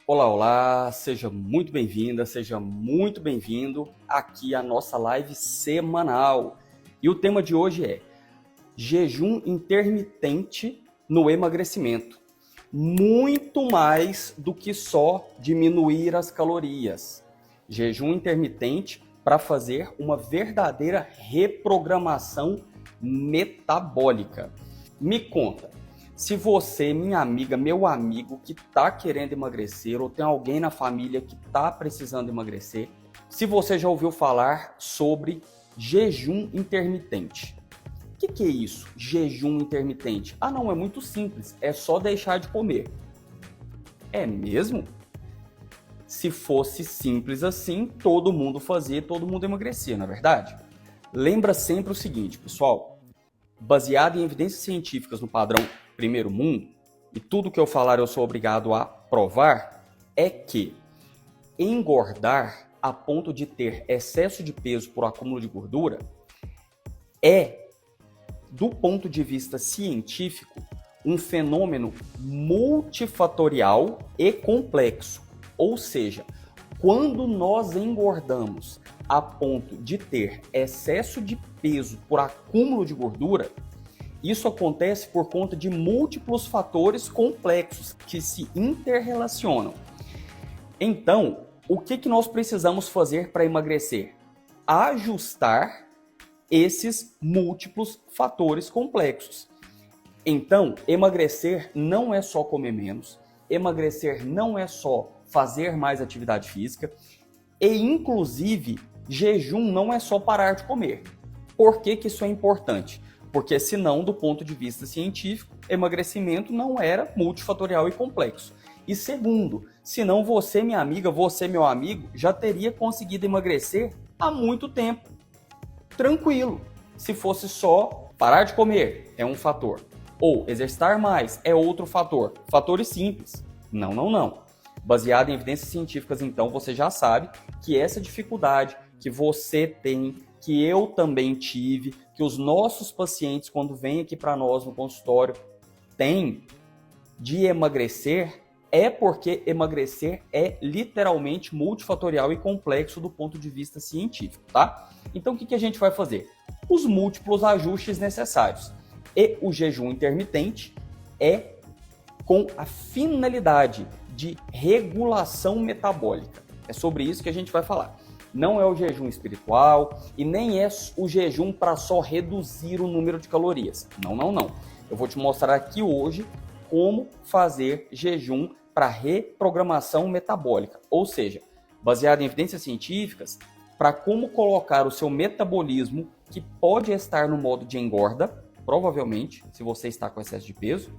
Olá, olá, seja muito bem-vinda, seja muito bem-vindo aqui à nossa live semanal. E o tema de hoje é jejum intermitente no emagrecimento. Muito mais do que só diminuir as calorias. Jejum intermitente para fazer uma verdadeira reprogramação metabólica. Me conta. Se você, minha amiga, meu amigo que está querendo emagrecer ou tem alguém na família que está precisando emagrecer, se você já ouviu falar sobre jejum intermitente. O que é isso? Jejum intermitente? Ah, não, é muito simples, é só deixar de comer. É mesmo? Se fosse simples assim, todo mundo fazia, todo mundo emagrecia, não é verdade? Lembra sempre o seguinte, pessoal, baseado em evidências científicas no padrão primeiro mundo, e tudo que eu falar eu sou obrigado a provar, é que engordar a ponto de ter excesso de peso por acúmulo de gordura é, do ponto de vista científico, um fenômeno multifatorial e complexo. Ou seja, quando nós engordamos a ponto de ter excesso de peso por acúmulo de gordura, isso acontece por conta de múltiplos fatores complexos que se interrelacionam. Então, o que nós precisamos fazer para emagrecer? Ajustar esses múltiplos fatores complexos. Então, emagrecer não é só comer menos, emagrecer não é só fazer mais atividade física, e inclusive, jejum não é só parar de comer. Por que isso é importante? Porque senão, do ponto de vista científico, emagrecimento não era multifatorial e complexo. E segundo, senão você, minha amiga, você, meu amigo, já teria conseguido emagrecer há muito tempo. Tranquilo. Se fosse só parar de comer, é um fator. Ou exercitar mais, é outro fator. Fatores simples. Não. Baseado em evidências científicas, então, você já sabe que essa dificuldade que você tem, que eu também tive, que os nossos pacientes, quando vêm aqui para nós no consultório, têm de emagrecer, é porque emagrecer é literalmente multifatorial e complexo do ponto de vista científico, tá? Então, o que a gente vai fazer? Os múltiplos ajustes necessários. E o jejum intermitente é com a finalidade de regulação metabólica. É sobre isso que a gente vai falar. Não é o jejum espiritual e nem é o jejum para só reduzir o número de calorias. Não. Eu vou te mostrar aqui hoje como fazer jejum para reprogramação metabólica, ou seja, baseado em evidências científicas, para como colocar o seu metabolismo, que pode estar no modo de engorda, provavelmente, se você está com excesso de peso,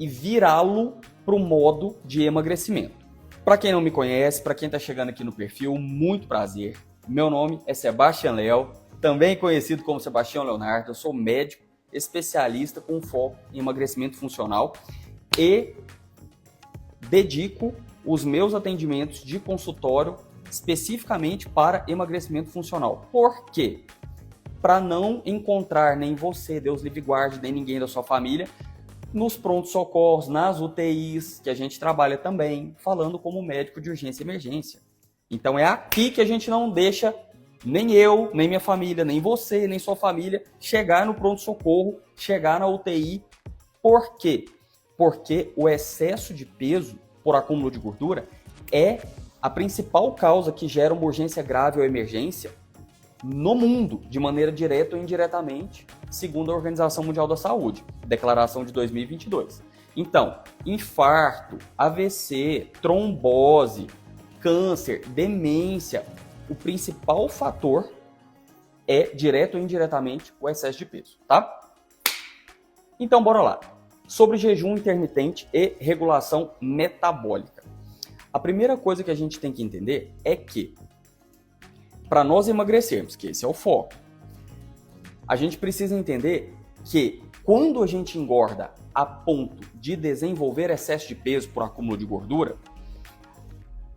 e virá-lo para o modo de emagrecimento. Para quem não me conhece, para quem está chegando aqui no perfil, muito prazer. Meu nome é Sebastião Léo, também conhecido como Sebastião Leonardo. Eu sou médico, especialista com foco em emagrecimento funcional e dedico os meus atendimentos de consultório especificamente para emagrecimento funcional. Por quê? Para não encontrar nem você, Deus livre e guarde, nem ninguém da sua família, nos prontos-socorros, nas UTIs, que a gente trabalha também, falando como médico de urgência e emergência. Então é aqui que a gente não deixa nem eu, nem minha família, nem você, nem sua família chegar no pronto-socorro, chegar na UTI. Por quê? Porque o excesso de peso por acúmulo de gordura é a principal causa que gera uma urgência grave ou emergência no mundo, de maneira direta ou indiretamente, segundo a Organização Mundial da Saúde, declaração de 2022. Então, infarto, AVC, trombose, câncer, demência, o principal fator é, direto ou indiretamente, o excesso de peso, tá? Então, bora lá. Sobre jejum intermitente e regulação metabólica. A primeira coisa que a gente tem que entender é que, para nós emagrecermos, que esse é o foco, a gente precisa entender que quando a gente engorda a ponto de desenvolver excesso de peso por acúmulo de gordura,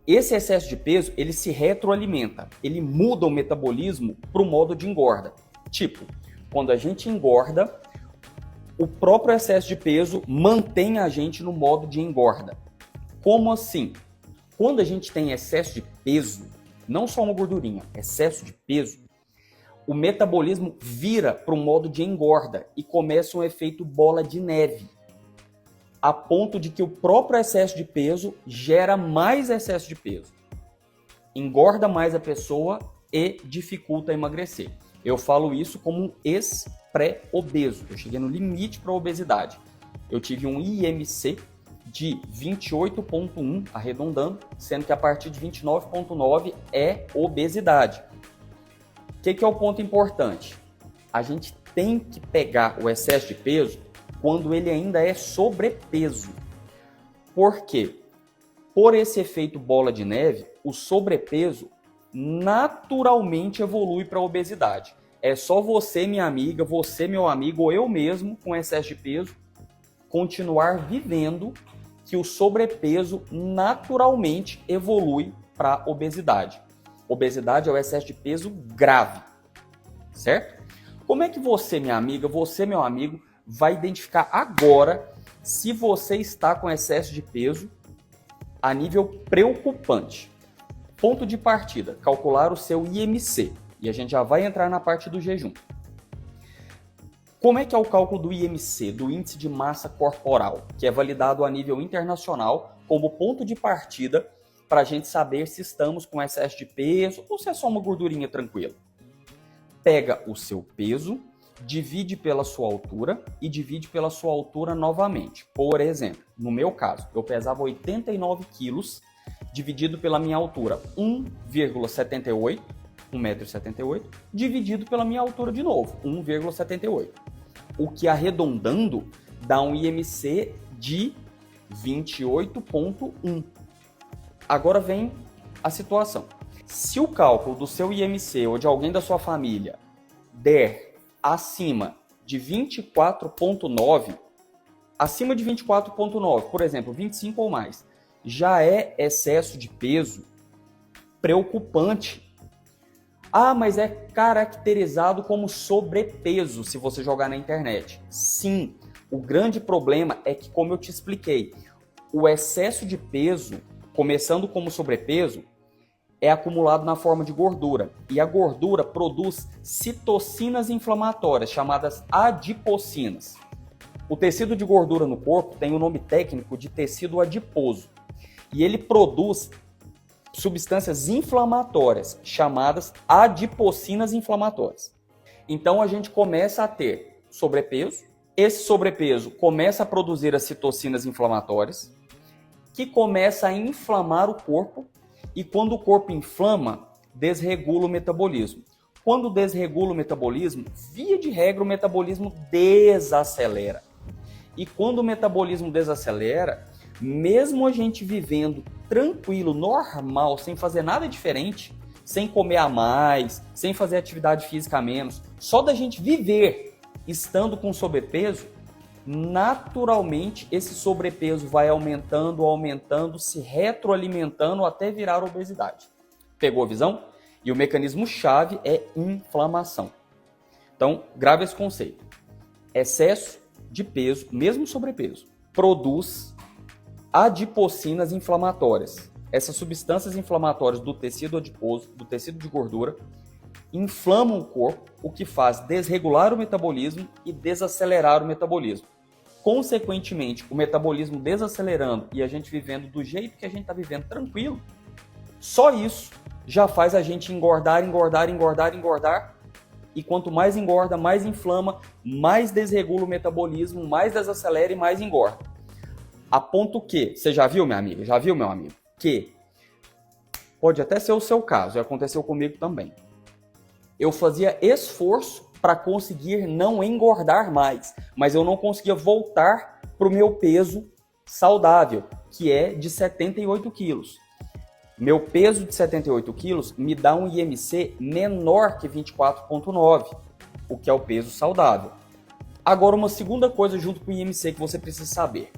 esse excesso de peso ele se retroalimenta, ele muda o metabolismo para o modo de engorda. Tipo, quando a gente engorda, o próprio excesso de peso mantém a gente no modo de engorda. Como assim? Quando a gente tem excesso de peso, não só uma gordurinha, excesso de peso, o metabolismo vira para um modo de engorda e começa um efeito bola de neve, a ponto de que o próprio excesso de peso gera mais excesso de peso, engorda mais a pessoa e dificulta emagrecer. Eu falo isso como um ex-pré-obeso. Eu cheguei no limite para a obesidade. Eu tive um IMC de 28,1, arredondando, sendo que a partir de 29,9 é obesidade. O que é o ponto importante? A gente tem que pegar o excesso de peso quando ele ainda é sobrepeso. Por quê? Por esse efeito bola de neve, o sobrepeso naturalmente evolui para a obesidade. É só você, minha amiga, você, meu amigo, ou eu mesmo, com excesso de peso, continuar vivendo que o sobrepeso naturalmente evolui para a obesidade. Obesidade é o excesso de peso grave, certo? Como é que você, minha amiga, você, meu amigo, vai identificar agora se você está com excesso de peso a nível preocupante? Ponto de partida, calcular o seu IMC. E a gente já vai entrar na parte do jejum. Como é que é o cálculo do IMC, do Índice de Massa Corporal, que é validado a nível internacional como ponto de partida para a gente saber se estamos com excesso de peso ou se é só uma gordurinha tranquila? Pega o seu peso, divide pela sua altura e divide pela sua altura novamente. Por exemplo, no meu caso, eu pesava 89 quilos, dividido pela minha altura 1,78, 1,78 m, dividido pela minha altura de novo, 1,78. O que arredondando dá um IMC de 28,1. Agora vem a situação. Se o cálculo do seu IMC ou de alguém da sua família der acima de 24,9, acima de 24,9, por exemplo, 25 ou mais, já é excesso de peso preocupante. Ah, mas é caracterizado como sobrepeso se você jogar na internet. Sim, o grande problema é que, como eu te expliquei, o excesso de peso, começando como sobrepeso, é acumulado na forma de gordura. E a gordura produz citocinas inflamatórias, chamadas adipocinas. O tecido de gordura no corpo tem o nome técnico de tecido adiposo. E ele produz substâncias inflamatórias, chamadas adipocinas inflamatórias. Então a gente começa a ter sobrepeso. Esse sobrepeso começa a produzir as citocinas inflamatórias, que começa a inflamar o corpo. E quando o corpo inflama, desregula o metabolismo. Quando desregula o metabolismo, via de regra, o metabolismo desacelera. E quando o metabolismo desacelera, mesmo a gente vivendo tranquilo, normal, sem fazer nada diferente, sem comer a mais, sem fazer atividade física a menos, só da gente viver estando com sobrepeso, naturalmente esse sobrepeso vai aumentando, aumentando, se retroalimentando até virar obesidade. Pegou a visão? E o mecanismo-chave é inflamação. Então, grave esse conceito. Excesso de peso, mesmo sobrepeso, produz adipocinas inflamatórias. Essas substâncias inflamatórias do tecido adiposo, do tecido de gordura, inflamam o corpo, o que faz desregular o metabolismo e desacelerar o metabolismo. Consequentemente, o metabolismo desacelerando e a gente vivendo do jeito que a gente está vivendo tranquilo, só isso já faz a gente engordar, engordar, engordar, engordar. E quanto mais engorda, mais inflama, mais desregula o metabolismo, mais desacelera e mais engorda. A ponto que, você já viu, minha amiga? Já viu, meu amigo? Que pode até ser o seu caso, e aconteceu comigo também. Eu fazia esforço para conseguir não engordar mais, mas eu não conseguia voltar para o meu peso saudável, que é de 78 quilos. Meu peso de 78 quilos me dá um IMC menor que 24,9, o que é o peso saudável. Agora, uma segunda coisa junto com o IMC que você precisa saber.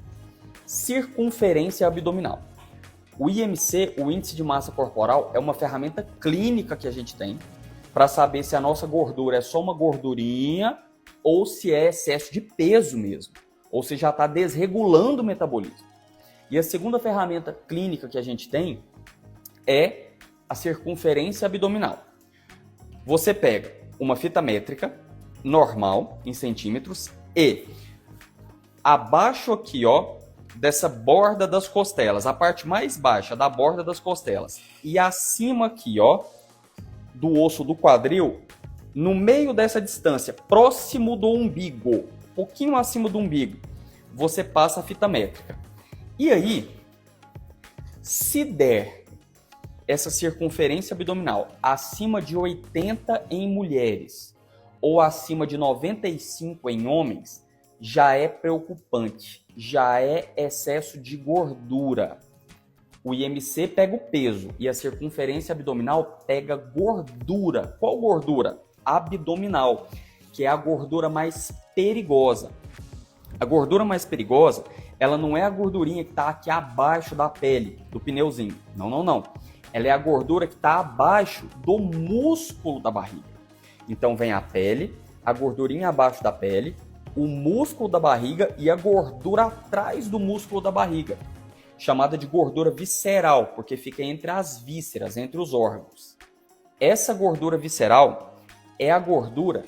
Circunferência abdominal. O IMC, o Índice de Massa Corporal, é uma ferramenta clínica que a gente tem para saber se a nossa gordura é só uma gordurinha ou se é excesso de peso mesmo, ou se já está desregulando o metabolismo. E a segunda ferramenta clínica que a gente tem é a circunferência abdominal. Você pega uma fita métrica normal em centímetros e abaixo aqui, ó, dessa borda das costelas, a parte mais baixa da borda das costelas e acima aqui, ó, do osso do quadril, no meio dessa distância, próximo do umbigo, um pouquinho acima do umbigo, você passa a fita métrica. E aí, se der essa circunferência abdominal acima de 80 em mulheres ou acima de 95 em homens, já é preocupante, já é excesso de gordura. O IMC pega o peso e a circunferência abdominal pega gordura. Qual gordura? Abdominal, que é a gordura mais perigosa. A gordura mais perigosa, ela não é a gordurinha que está aqui abaixo da pele, do pneuzinho. Não, não, não. Ela é a gordura que está abaixo do músculo da barriga. Então vem a pele, a gordurinha abaixo da pele, o músculo da barriga e a gordura atrás do músculo da barriga, chamada de gordura visceral, porque fica entre as vísceras, entre os órgãos. Essa gordura visceral é a gordura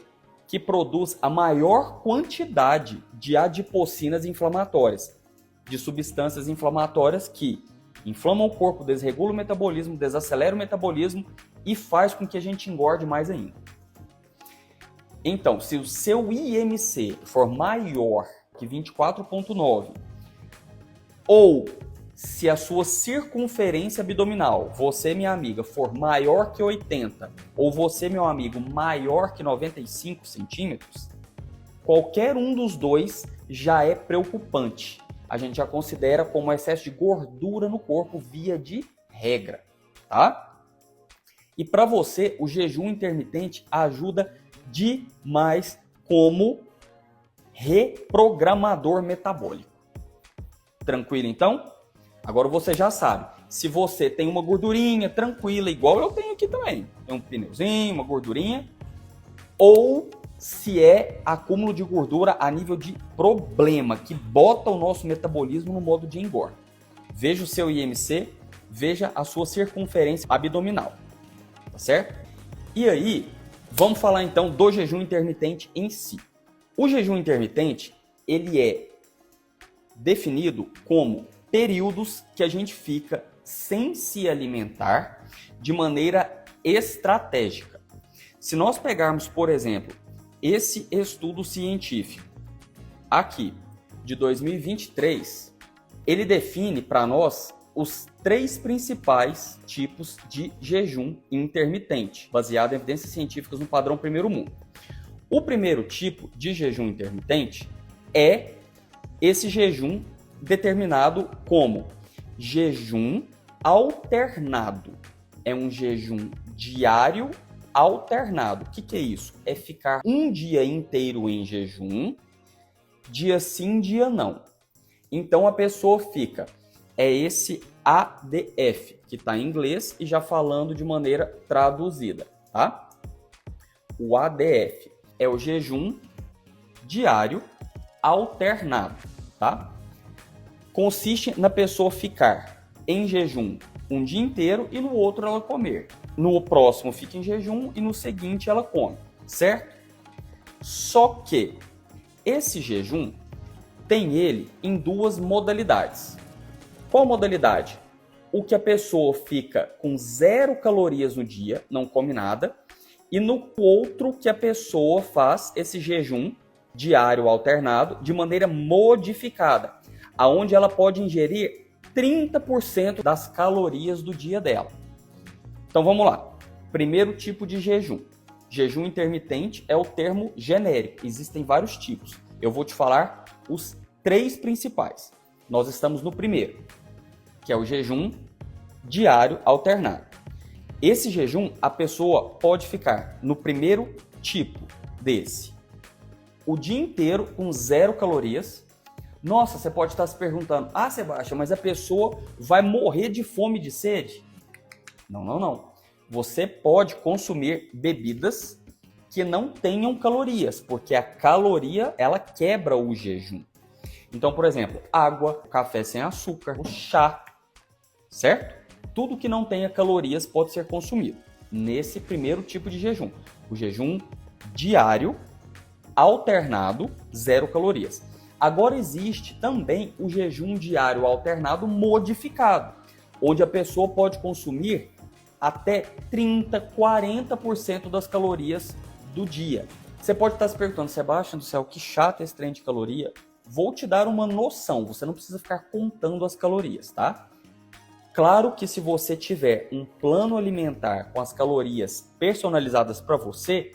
que produz a maior quantidade de adipocinas inflamatórias, de substâncias inflamatórias que inflamam o corpo, desregulam o metabolismo, desaceleram o metabolismo e faz com que a gente engorde mais ainda. Então, se o seu IMC for maior que 24,9 ou se a sua circunferência abdominal, você, minha amiga, for maior que 80 ou você, meu amigo, maior que 95 centímetros, qualquer um dos dois já é preocupante. A gente já considera como excesso de gordura no corpo via de regra, tá? E para você, o jejum intermitente ajuda demais como reprogramador metabólico. Tranquilo, então? Agora você já sabe. Se você tem uma gordurinha tranquila, igual eu tenho aqui também, tem um pneuzinho, uma gordurinha, ou se é acúmulo de gordura a nível de problema, que bota o nosso metabolismo no modo de engorda. Veja o seu IMC, veja a sua circunferência abdominal, tá certo? E aí, vamos falar então do jejum intermitente em si. O jejum intermitente, ele é definido como períodos que a gente fica sem se alimentar de maneira estratégica. Se nós pegarmos, por exemplo, esse estudo científico aqui de 2023, ele define para nós os 3 principais tipos de jejum intermitente, baseado em evidências científicas no padrão primeiro mundo. O primeiro tipo de jejum intermitente é esse jejum determinado como jejum alternado. É um jejum diário alternado. O que é isso? É ficar um dia inteiro em jejum, dia sim, dia não. Então a pessoa fica, é esse ADF, que está em inglês e já falando de maneira traduzida, tá? O ADF é o jejum diário alternado, tá? Consiste na pessoa ficar em jejum um dia inteiro e no outro ela comer. No próximo fica em jejum e no seguinte ela come, certo? Só que esse jejum tem ele em 2 modalidades. Qual modalidade? O que a pessoa fica com 0 calorias no dia, não come nada, e no outro que a pessoa faz esse jejum diário alternado de maneira modificada, aonde ela pode ingerir 30% das calorias do dia dela. Então vamos lá. Primeiro tipo de jejum. Jejum intermitente é o termo genérico. Existem vários tipos. Eu vou te falar os 3 principais. Nós estamos no primeiro, que é o jejum diário alternado. Esse jejum, a pessoa pode ficar no primeiro tipo desse, o dia inteiro com 0 calorias. Nossa, você pode estar se perguntando, Sebastião, mas a pessoa vai morrer de fome e de sede? Não, não, não. Você pode consumir bebidas que não tenham calorias, porque a caloria, ela quebra o jejum. Então, por exemplo, água, café sem açúcar, o chá, certo? tudo que não tenha calorias pode ser consumido nesse primeiro tipo de jejum. O jejum diário, alternado, 0 calorias. Agora existe também o jejum diário alternado modificado, onde a pessoa pode consumir até 30%, 40% das calorias do dia. Você pode estar se perguntando, Sebastião do céu, que chato esse trem de caloria. Vou te dar uma noção, você não precisa ficar contando as calorias, tá? Claro que se você tiver um plano alimentar com as calorias personalizadas para você,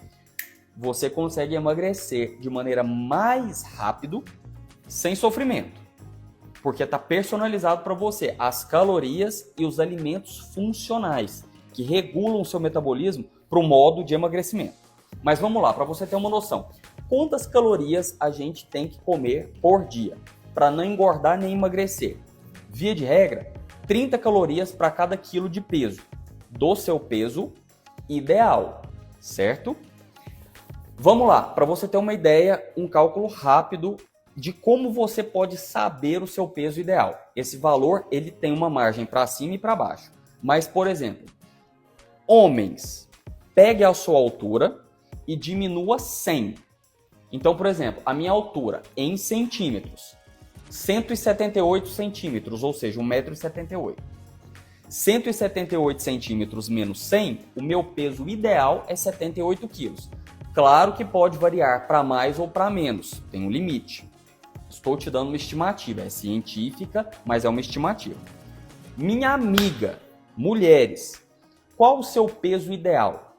você consegue emagrecer de maneira mais rápido, sem sofrimento. Porque está personalizado para você as calorias e os alimentos funcionais, que regulam o seu metabolismo para o modo de emagrecimento. Mas vamos lá, para você ter uma noção. Quantas calorias a gente tem que comer por dia para não engordar nem emagrecer? Via de regra, 30 calorias para cada quilo de peso, do seu peso ideal, certo? Vamos lá, para você ter uma ideia, um cálculo rápido de como você pode saber o seu peso ideal. Esse valor ele tem uma margem para cima e para baixo. Mas, por exemplo, homens, pegue a sua altura e diminua 100. Então, por exemplo, a minha altura em centímetros, 178 centímetros, ou seja, 1,78 m. 178 centímetros menos 100, o meu peso ideal é 78 quilos. Claro que pode variar para mais ou para menos, tem um limite. Estou te dando uma estimativa, é científica, mas é uma estimativa. Minha amiga, mulheres, qual o seu peso ideal?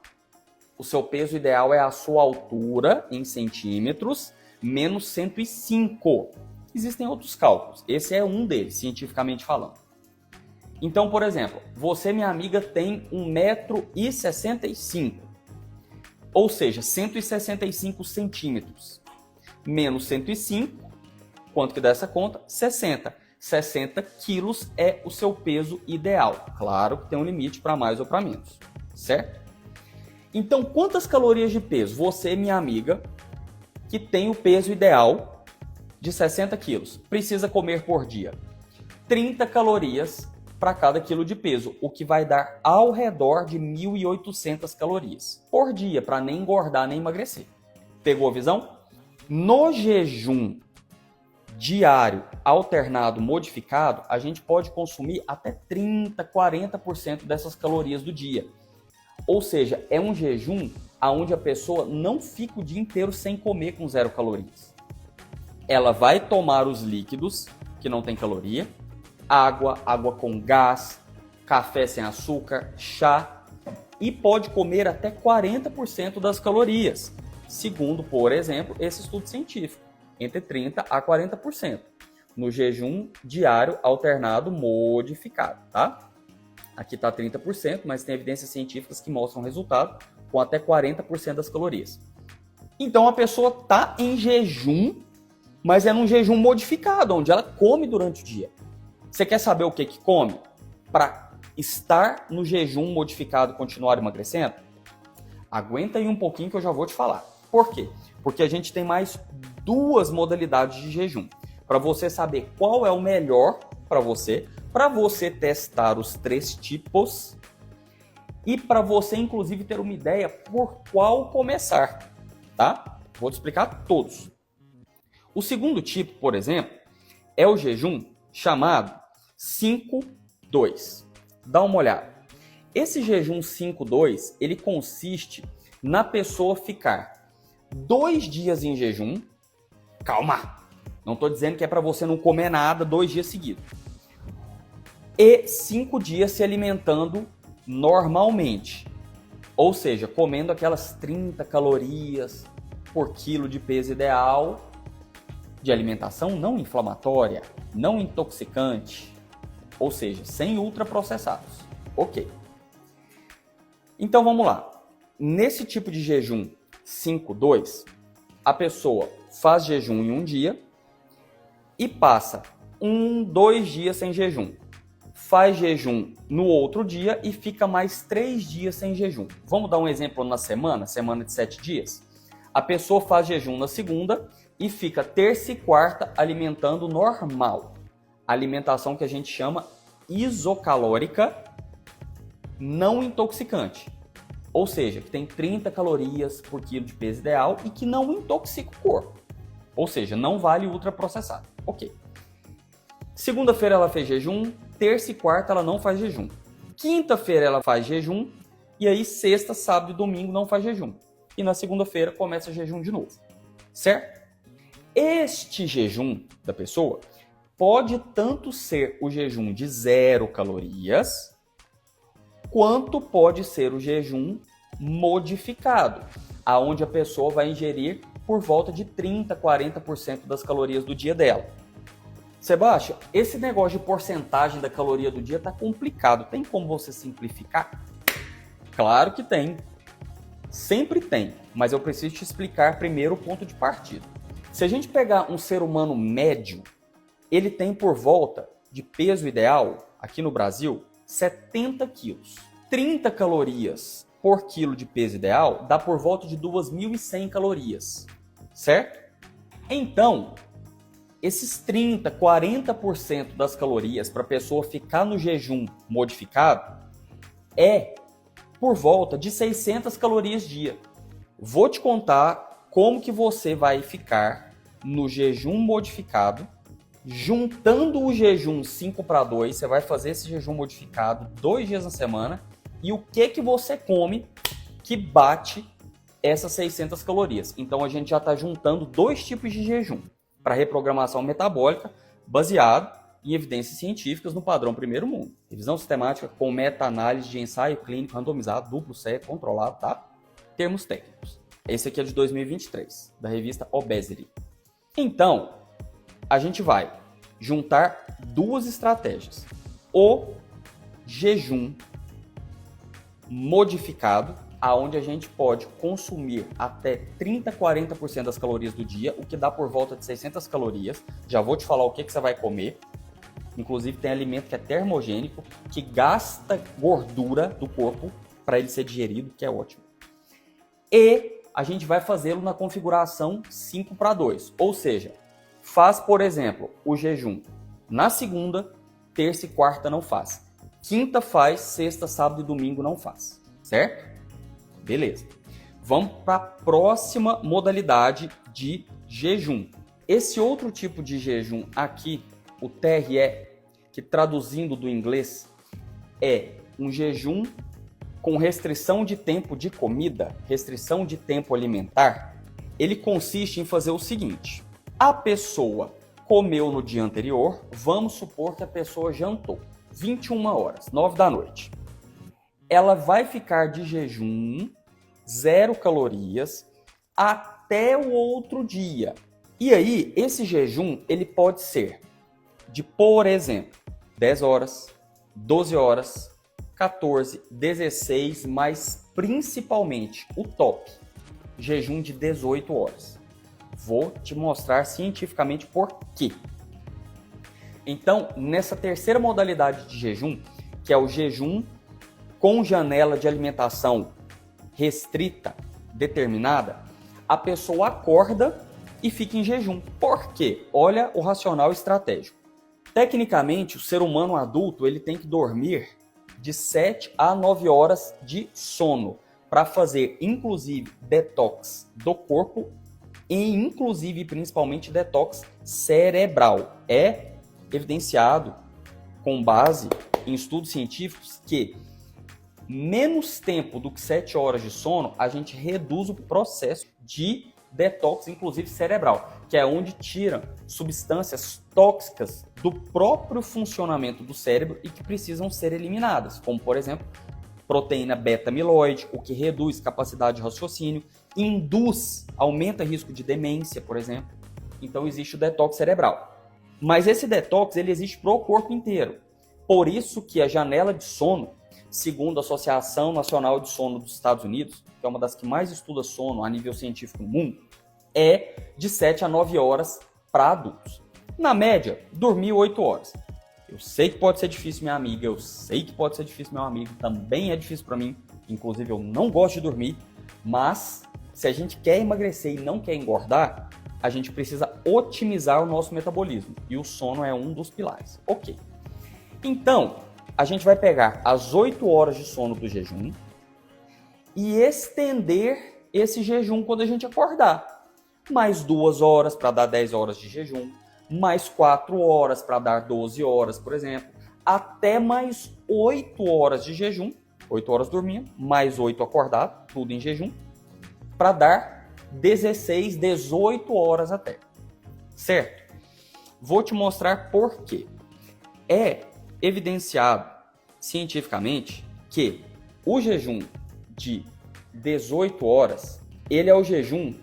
O seu peso ideal é a sua altura em centímetros menos 105. Existem outros cálculos, esse é um deles, cientificamente falando. Então, por exemplo, você, minha amiga, tem 1,65 m, ou seja, 165 centímetros. Menos 105, quanto que dá essa conta? 60. 60 quilos é o seu peso ideal. Claro que tem um limite para mais ou para menos, certo? Então, quantas calorias de peso você, minha amiga, que tem o peso ideal de 60 quilos, precisa comer por dia? 30 calorias para cada quilo de peso, o que vai dar ao redor de 1.800 calorias por dia, para nem engordar nem emagrecer. Pegou a visão? No jejum diário alternado modificado, a gente pode consumir até 30%, 40% dessas calorias do dia. Ou seja, é um jejum onde a pessoa não fica o dia inteiro sem comer com 0 calorias. Ela vai tomar os líquidos, que não tem caloria, água, água com gás, café sem açúcar, chá, e pode comer até 40% das calorias, segundo, por exemplo, esse estudo científico, entre 30% a 40%, no jejum diário alternado modificado, tá? Aqui está 30%, mas tem evidências científicas que mostram resultado com até 40% das calorias. Então a pessoa está em jejum, mas é num jejum modificado, onde ela come durante o dia. Você quer saber o que come para estar no jejum modificado e continuar emagrecendo? Aguenta aí um pouquinho que eu já vou te falar. Por quê? Porque a gente tem mais 2 modalidades de jejum. Para você saber qual é o melhor para você testar os 3 tipos e para você, inclusive, ter uma ideia por qual começar, tá? Vou te explicar todos. O segundo tipo, por exemplo, é o jejum chamado 5-2. Dá uma olhada. Esse jejum 5-2, ele consiste na pessoa ficar 2 dias em jejum. Calma! Não estou dizendo que é para você não comer nada 2 dias seguidos. E 5 dias se alimentando normalmente. Ou seja, comendo aquelas 30 calorias por quilo de peso ideal de alimentação não inflamatória, não intoxicante, ou seja, sem ultraprocessados. Ok. Então vamos lá. Nesse tipo de jejum 5-2, a pessoa faz jejum em um dia e passa 1-2 dias sem jejum. Faz jejum no outro dia e fica mais 3 dias sem jejum. Vamos dar um exemplo na semana de 7 dias? A pessoa faz jejum na segunda e fica terça e quarta alimentando normal. Alimentação que a gente chama isocalórica não intoxicante. Ou seja, que tem 30 calorias por quilo de peso ideal e que não intoxica o corpo. Ou seja, não vale ultraprocessado. Ok. Segunda-feira ela fez jejum, terça e quarta ela não faz jejum. Quinta-feira ela faz jejum e aí sexta, sábado e domingo não faz jejum. E na segunda-feira começa jejum de novo. Certo? Este jejum da pessoa pode tanto ser o jejum de 0 calorias, quanto pode ser o jejum modificado, aonde a pessoa vai ingerir por volta de 30%, 40% das calorias do dia dela. Sebastião, esse negócio de porcentagem da caloria do dia tá complicado. Tem como você simplificar? Claro que tem. Sempre tem, mas eu preciso te explicar primeiro o ponto de partida. Se a gente pegar um ser humano médio, ele tem por volta de peso ideal, aqui no Brasil, 70 quilos. 30 calorias por quilo de peso ideal dá por volta de 2.100 calorias, certo? Então, esses 30%, 40% das calorias para a pessoa ficar no jejum modificado é por volta de 600 calorias dia. Vou te contar como que você vai ficar no jejum modificado, juntando o jejum 5-2, você vai fazer esse jejum modificado 2 dias na semana, e o que você come que bate essas 600 calorias. Então a gente já está juntando 2 tipos de jejum para reprogramação metabólica, baseado em evidências científicas no padrão primeiro mundo. Revisão sistemática com meta-análise de ensaio clínico randomizado, duplo cego, controlado, tá? Termos técnicos. Esse aqui é de 2023, da revista Obesity. Então, a gente vai juntar 2 estratégias. O jejum modificado, aonde a gente pode consumir até 30, 40% das calorias do dia, o que dá por volta de 600 calorias. Já vou te falar o que você vai comer. Inclusive tem alimento que é termogênico, que gasta gordura do corpo para ele ser digerido, que é ótimo. E a gente vai fazê-lo na configuração 5-2, ou seja, faz, por exemplo, o jejum na segunda, terça e quarta não faz. Quinta faz, sexta, sábado e domingo não faz, certo? Beleza. Vamos para a próxima modalidade de jejum. Esse outro tipo de jejum aqui, o TRE, que traduzindo do inglês é um jejum com restrição de tempo de comida, restrição de tempo alimentar, ele consiste em fazer o seguinte: a pessoa comeu no dia anterior, vamos supor que a pessoa jantou 21 horas, 9 da noite. Ela vai ficar de jejum, 0 calorias, até o outro dia. E aí, esse jejum, ele pode ser de, por exemplo, 10 horas, 12 horas, 14, 16, mas principalmente o top, jejum de 18 horas. Vou te mostrar cientificamente por quê. Então, nessa terceira modalidade de jejum, que é o jejum com janela de alimentação restrita, determinada, a pessoa acorda e fica em jejum. Por quê? Olha o racional estratégico. Tecnicamente, o ser humano adulto ele tem que dormir de 7 a 9 horas de sono para fazer, inclusive, detox do corpo e, inclusive, principalmente, detox cerebral. É evidenciado com base em estudos científicos que menos tempo do que 7 horas de sono, a gente reduz o processo de detox, inclusive cerebral, que é onde tira substâncias tóxicas do próprio funcionamento do cérebro e que precisam ser eliminadas, como, por exemplo, proteína beta-amiloide, o que reduz capacidade de raciocínio, aumenta risco de demência, por exemplo. Então existe o detox cerebral. Mas esse detox ele existe para o corpo inteiro. Por isso que a janela de sono, segundo a Associação Nacional de Sono dos Estados Unidos, que é uma das que mais estuda sono a nível científico no mundo, é de 7 a 9 horas para adultos. Na média, dormir 8 horas. Eu sei que pode ser difícil, minha amiga, eu sei que pode ser difícil, meu amigo, também é difícil para mim, inclusive eu não gosto de dormir, mas se a gente quer emagrecer e não quer engordar, a gente precisa otimizar o nosso metabolismo, e o sono é um dos pilares. Ok. Então, a gente vai pegar as 8 horas de sono do jejum e estender esse jejum quando a gente acordar. Mais 2 horas para dar 10 horas de jejum, mais 4 horas para dar 12 horas, por exemplo, até mais 8 horas de jejum, 8 horas dormindo, mais 8 acordado, tudo em jejum, para dar 16, 18 horas até. Certo? Vou te mostrar por quê. É evidenciado cientificamente que o jejum de 18 horas, ele é o jejum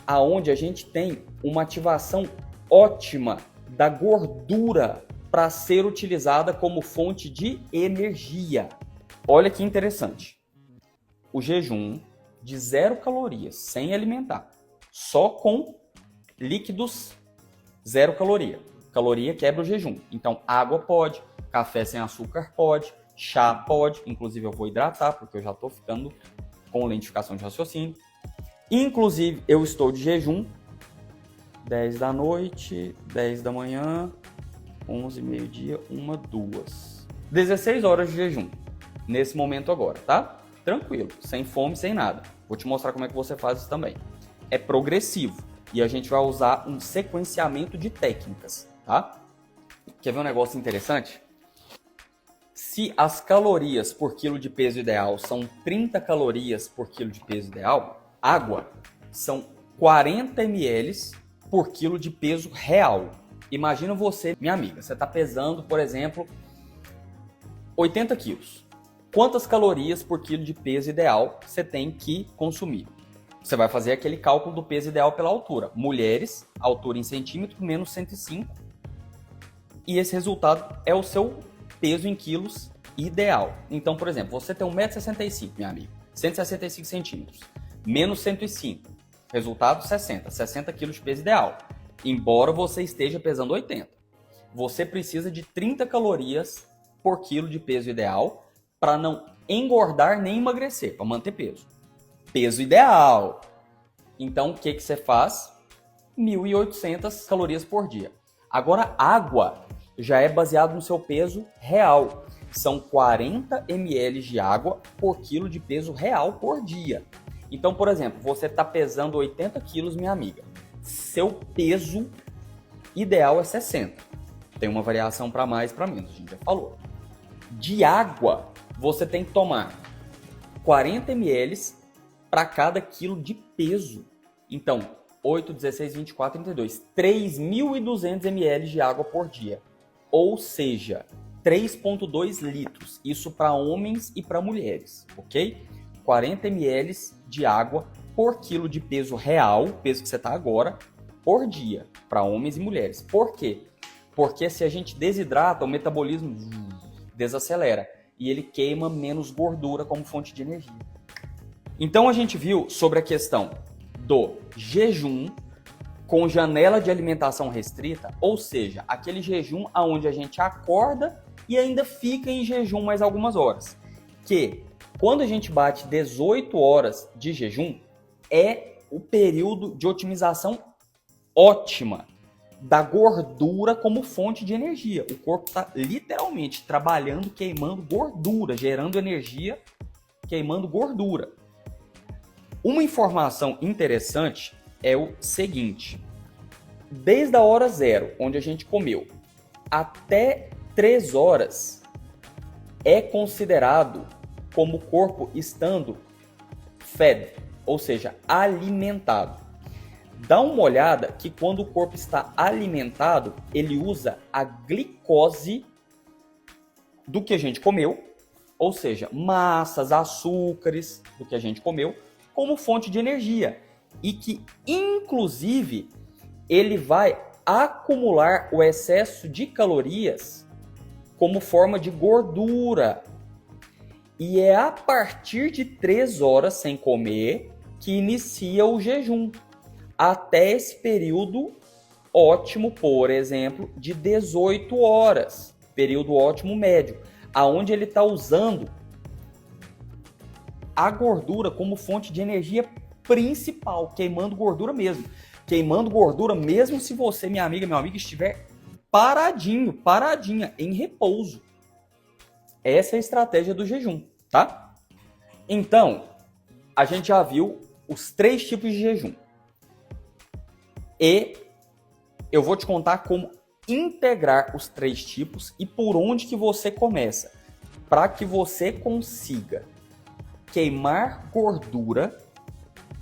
aonde a gente tem uma ativação ótima da gordura para ser utilizada como fonte de energia. Olha que interessante. O jejum de 0 calorias, sem alimentar, só com líquidos 0 caloria. Caloria quebra o jejum. Então, água pode, café sem açúcar pode, chá pode. Inclusive, eu vou hidratar, porque eu já estou ficando com lentificação de raciocínio. Inclusive, eu estou de jejum 10 da noite, 10 da manhã, 11, meio-dia, 1, 2. 16 horas de jejum, nesse momento agora, tá? Tranquilo, sem fome, sem nada. Vou te mostrar como é que você faz isso também. É progressivo e a gente vai usar um sequenciamento de técnicas, tá? Quer ver um negócio interessante? Se as calorias por quilo de peso ideal são 30 calorias por quilo de peso ideal, água são 40 ml por quilo de peso real. Imagina você, minha amiga, você está pesando, por exemplo, 80 quilos. Quantas calorias por quilo de peso ideal você tem que consumir? Você vai fazer aquele cálculo do peso ideal pela altura. Mulheres, altura em centímetro, menos 105. E esse resultado é o seu peso em quilos ideal. Então, por exemplo, você tem 1,65 m, minha amiga, 165 centímetros, menos 105. Resultado 60. 60 quilos de peso ideal. Embora você esteja pesando 80. Você precisa de 30 calorias por quilo de peso ideal para não engordar nem emagrecer, para manter peso. Peso ideal. Então, o que você faz? 1.800 calorias por dia. Agora, água já é baseado no seu peso real. São 40 ml de água por quilo de peso real por dia. Então, por exemplo, você está pesando 80 quilos, minha amiga. Seu peso ideal é 60. Tem uma variação para mais e para menos, a gente já falou. De água, você tem que tomar 40 ml para cada quilo de peso. Então, 8, 16, 24, 32. 3.200 ml de água por dia. Ou seja, 3,2 litros. Isso para homens e para mulheres, ok? 40 ml de água por quilo de peso real, peso que você está agora, por dia, para homens e mulheres. Por quê? Porque se a gente desidrata, o metabolismo desacelera e ele queima menos gordura como fonte de energia. Então a gente viu sobre a questão do jejum com janela de alimentação restrita, ou seja, aquele jejum onde a gente acorda e ainda fica em jejum mais algumas horas. Que quando a gente bate 18 horas de jejum, é o período de otimização ótima da gordura como fonte de energia. O corpo está literalmente trabalhando, queimando gordura, gerando energia, queimando gordura. Uma informação interessante é o seguinte: desde a hora 0, onde a gente comeu, até 3 horas, é considerado como o corpo estando fed, ou seja, alimentado. Dá uma olhada que quando o corpo está alimentado, ele usa a glicose do que a gente comeu, ou seja, massas, açúcares do que a gente comeu, como fonte de energia. E que, inclusive, ele vai acumular o excesso de calorias como forma de gordura. E é a partir de 3 horas sem comer que inicia o jejum. Até esse período ótimo, por exemplo, de 18 horas. Período ótimo médio. Aonde ele está usando a gordura como fonte de energia principal. Queimando gordura mesmo. Queimando gordura mesmo se você, minha amiga, meu amigo, estiver paradinho, paradinha, em repouso. Essa é a estratégia do jejum, tá? Então, a gente já viu os 3 tipos de jejum. E eu vou te contar como integrar os 3 tipos e por onde que você começa, para que você consiga queimar gordura,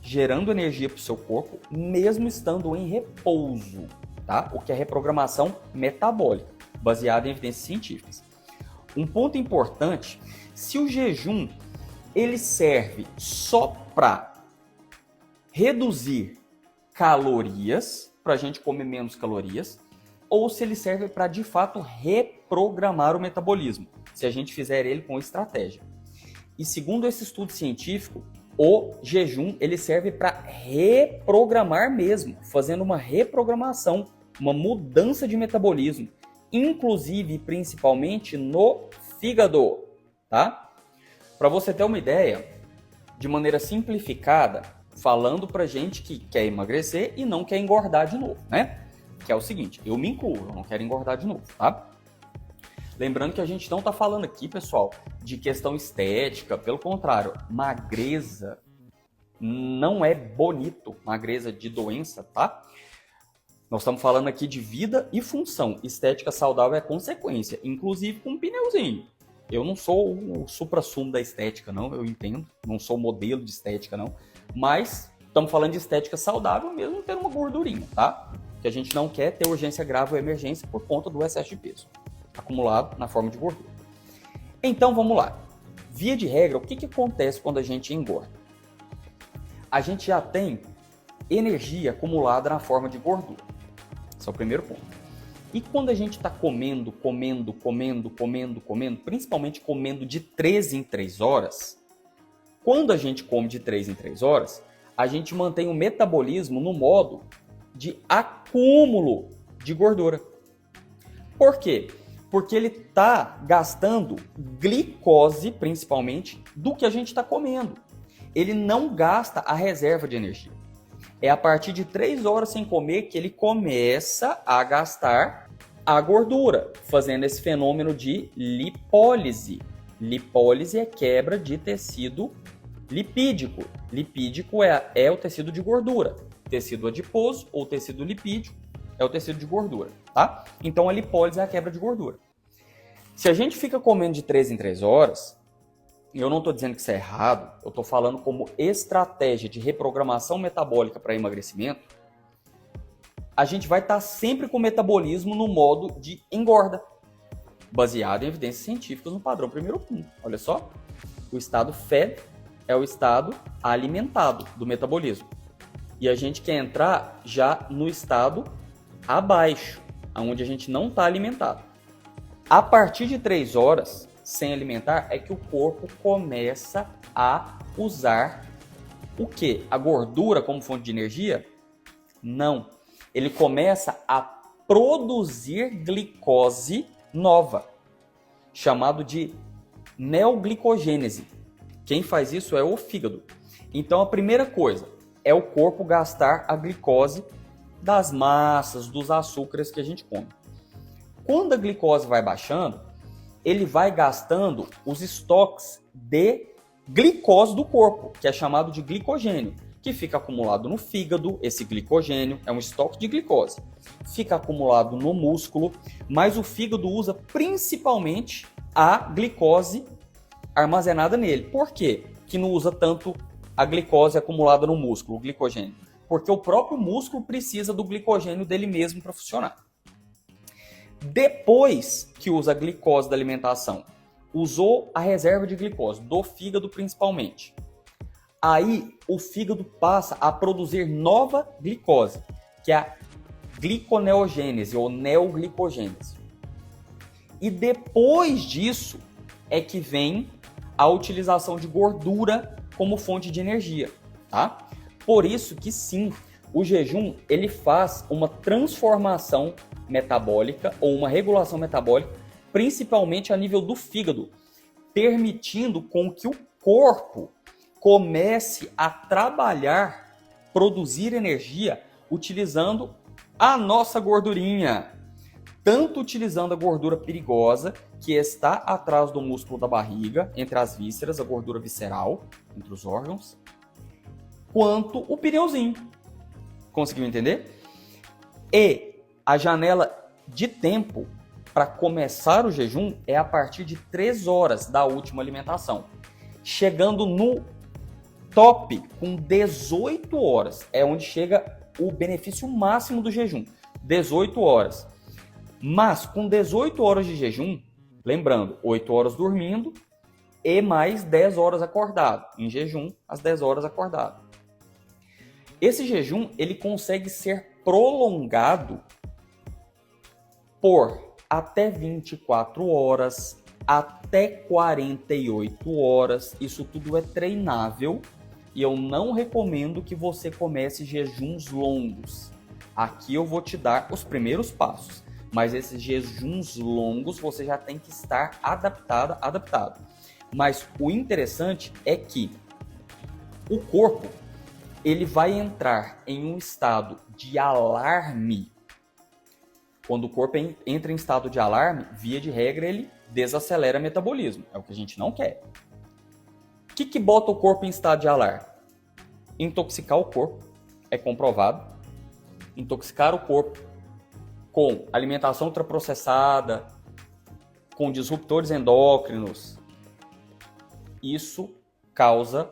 gerando energia para o seu corpo, mesmo estando em repouso, tá? O que é reprogramação metabólica, baseada em evidências científicas. Um ponto importante, se o jejum ele serve só para reduzir calorias, para a gente comer menos calorias, ou se ele serve para, de fato, reprogramar o metabolismo, se a gente fizer ele com estratégia. E segundo esse estudo científico, o jejum ele serve para reprogramar mesmo, fazendo uma reprogramação, uma mudança de metabolismo, inclusive principalmente no fígado, tá? Para você ter uma ideia, de maneira simplificada, falando para gente que quer emagrecer e não quer engordar de novo, né? Que é o seguinte, eu me incluo, eu não quero engordar de novo, tá? Lembrando que a gente não está falando aqui, pessoal, de questão estética, pelo contrário, magreza não é bonito, magreza de doença, tá? Nós estamos falando aqui de vida e função, estética saudável é consequência, inclusive com um pneuzinho. Eu não sou o suprassumo da estética, não, eu entendo, não sou modelo de estética, não, mas estamos falando de estética saudável mesmo tendo uma gordurinha, tá? Que a gente não quer ter urgência grave ou emergência por conta do excesso de peso acumulado na forma de gordura. Então vamos lá. Via de regra, o que acontece quando a gente engorda? A gente já tem energia acumulada na forma de gordura. Esse é o primeiro ponto. E quando a gente está comendo, principalmente comendo de 3 em 3 horas, quando a gente come de 3 em 3 horas, a gente mantém o metabolismo no modo de acúmulo de gordura. Por quê? Porque ele está gastando glicose, principalmente, do que a gente está comendo. Ele não gasta a reserva de energia. É a partir de 3 horas sem comer que ele começa a gastar a gordura, fazendo esse fenômeno de lipólise. Lipólise é quebra de tecido lipídico. Lipídico é o tecido de gordura. Tecido adiposo ou tecido lipídico é o tecido de gordura, tá? Então a lipólise é a quebra de gordura. Se a gente fica comendo de 3 em 3 horas, e eu não estou dizendo que isso é errado, eu estou falando como estratégia de reprogramação metabólica para emagrecimento, a gente vai estar sempre com o metabolismo no modo de engorda, baseado em evidências científicas no padrão primeiro ponto. Olha só, o estado fed é o estado alimentado do metabolismo. E a gente quer entrar já no estado abaixo, onde a gente não está alimentado. A partir de 3 horas sem alimentar é que o corpo começa a usar o quê? A gordura como fonte de energia? Não. Ele começa a produzir glicose nova, chamado de neoglicogênese. Quem faz isso é o fígado. Então a primeira coisa é o corpo gastar a glicose das massas, dos açúcares que a gente come. Quando a glicose vai baixando, ele vai gastando os estoques de glicose do corpo, que é chamado de glicogênio, que fica acumulado no fígado. Esse glicogênio é um estoque de glicose. Fica acumulado no músculo, mas o fígado usa principalmente a glicose armazenada nele. Por quê que não usa tanto a glicose acumulada no músculo, o glicogênio? Porque o próprio músculo precisa do glicogênio dele mesmo para funcionar. Depois que usa a glicose da alimentação, usou a reserva de glicose, do fígado principalmente. Aí o fígado passa a produzir nova glicose, que é a gliconeogênese ou neoglicogênese. E depois disso é que vem a utilização de gordura como fonte de energia, tá? Por isso que sim, o jejum ele faz uma transformação metabólica ou uma regulação metabólica, principalmente a nível do fígado, permitindo com que o corpo comece a trabalhar, produzir energia utilizando a nossa gordurinha. tanto utilizando a gordura perigosa, que está atrás do músculo da barriga, entre as vísceras, a gordura visceral, entre os órgãos, quanto o pneuzinho. Conseguiu entender? E a janela de tempo para começar o jejum é a partir de 3 horas da última alimentação, chegando no top com 18 horas. É onde chega o benefício máximo do jejum, 18 horas. Mas com 18 horas de jejum, lembrando, 8 horas dormindo e mais 10 horas acordado. Em jejum, as 10 horas acordado. Esse jejum ele consegue ser prolongado por até 24 horas, até 48 horas. Isso tudo é treinável e eu não recomendo que você comece jejuns longos. Aqui eu vou te dar os primeiros passos. Mas esses jejuns longos você já tem que estar adaptado. Mas o interessante é que o corpo ele vai entrar em um estado de alarme. Quando o corpo entra em estado de alarme, via de regra, ele desacelera o metabolismo. É o que a gente não quer. O que bota o corpo em estado de alarme? Intoxicar o corpo, é comprovado. Intoxicar o corpo com alimentação ultraprocessada, com disruptores endócrinos, isso causa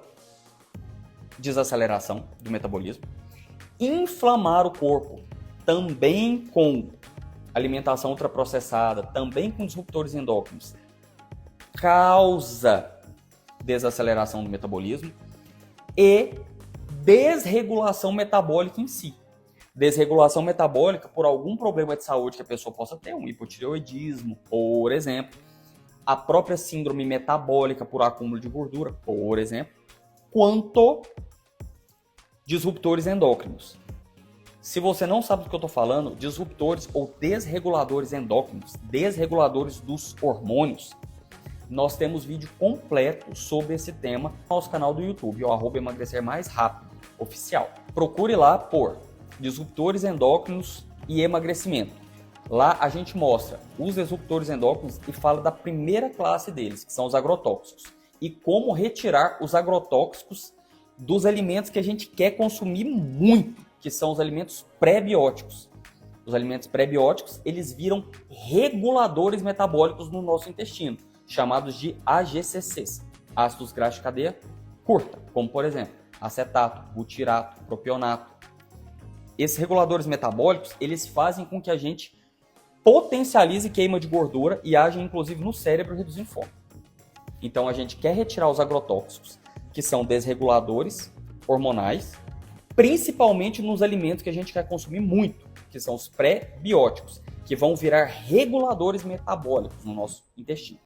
desaceleração do metabolismo. Inflamar o corpo, também com alimentação ultraprocessada, também com disruptores endócrinos, causa desaceleração do metabolismo e desregulação metabólica em si. Desregulação metabólica por algum problema de saúde que a pessoa possa ter, um hipotireoidismo, por exemplo, a própria síndrome metabólica por acúmulo de gordura, por exemplo, quanto disruptores endócrinos. Se você não sabe do que eu estou falando, disruptores ou desreguladores endócrinos, desreguladores dos hormônios, nós temos vídeo completo sobre esse tema no nosso canal do YouTube, o @emagrecermaisrápido oficial. Procure lá por disruptores endócrinos e emagrecimento. Lá a gente mostra os disruptores endócrinos e fala da primeira classe deles, que são os agrotóxicos, e como retirar os agrotóxicos dos alimentos que a gente quer consumir muito, que são os alimentos pré-bióticos. Os alimentos pré-bióticos, eles viram reguladores metabólicos no nosso intestino, chamados de AGCCs, ácidos graxos de cadeia curta, como por exemplo, acetato, butirato, propionato. Esses reguladores metabólicos, eles fazem com que a gente potencialize queima de gordura e agem inclusive no cérebro reduzindo fome. Então a gente quer retirar os agrotóxicos, que são desreguladores hormonais, principalmente nos alimentos que a gente quer consumir muito, que são os pré-bióticos, que vão virar reguladores metabólicos no nosso intestino.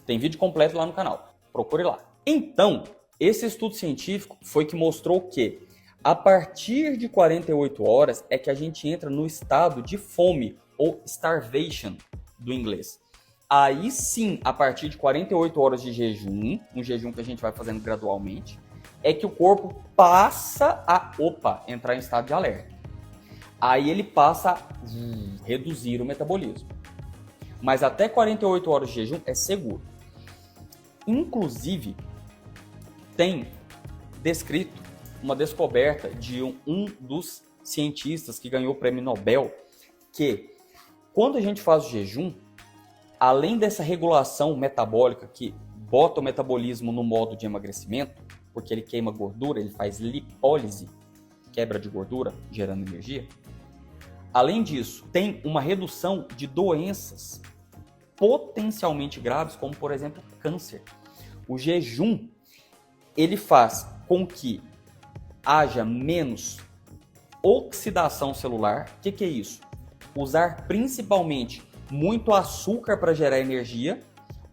Tem vídeo completo lá no canal, procure lá. Então, esse estudo científico foi que mostrou que a partir de 48 horas é que a gente entra no estado de fome ou starvation do inglês. Aí sim, a partir de 48 horas de jejum, um jejum que a gente vai fazendo gradualmente, é que o corpo passa a entrar em estado de alerta. Aí ele passa a reduzir o metabolismo. Mas até 48 horas de jejum é seguro. Inclusive, tem descrito uma descoberta de um dos cientistas que ganhou o prêmio Nobel, que quando a gente faz o jejum, além dessa regulação metabólica que bota o metabolismo no modo de emagrecimento, porque ele queima gordura, ele faz lipólise, quebra de gordura, gerando energia. Além disso, tem uma redução de doenças potencialmente graves, como por exemplo câncer. O jejum, ele faz com que haja menos oxidação celular. O que é isso? Usar principalmente muito açúcar para gerar energia,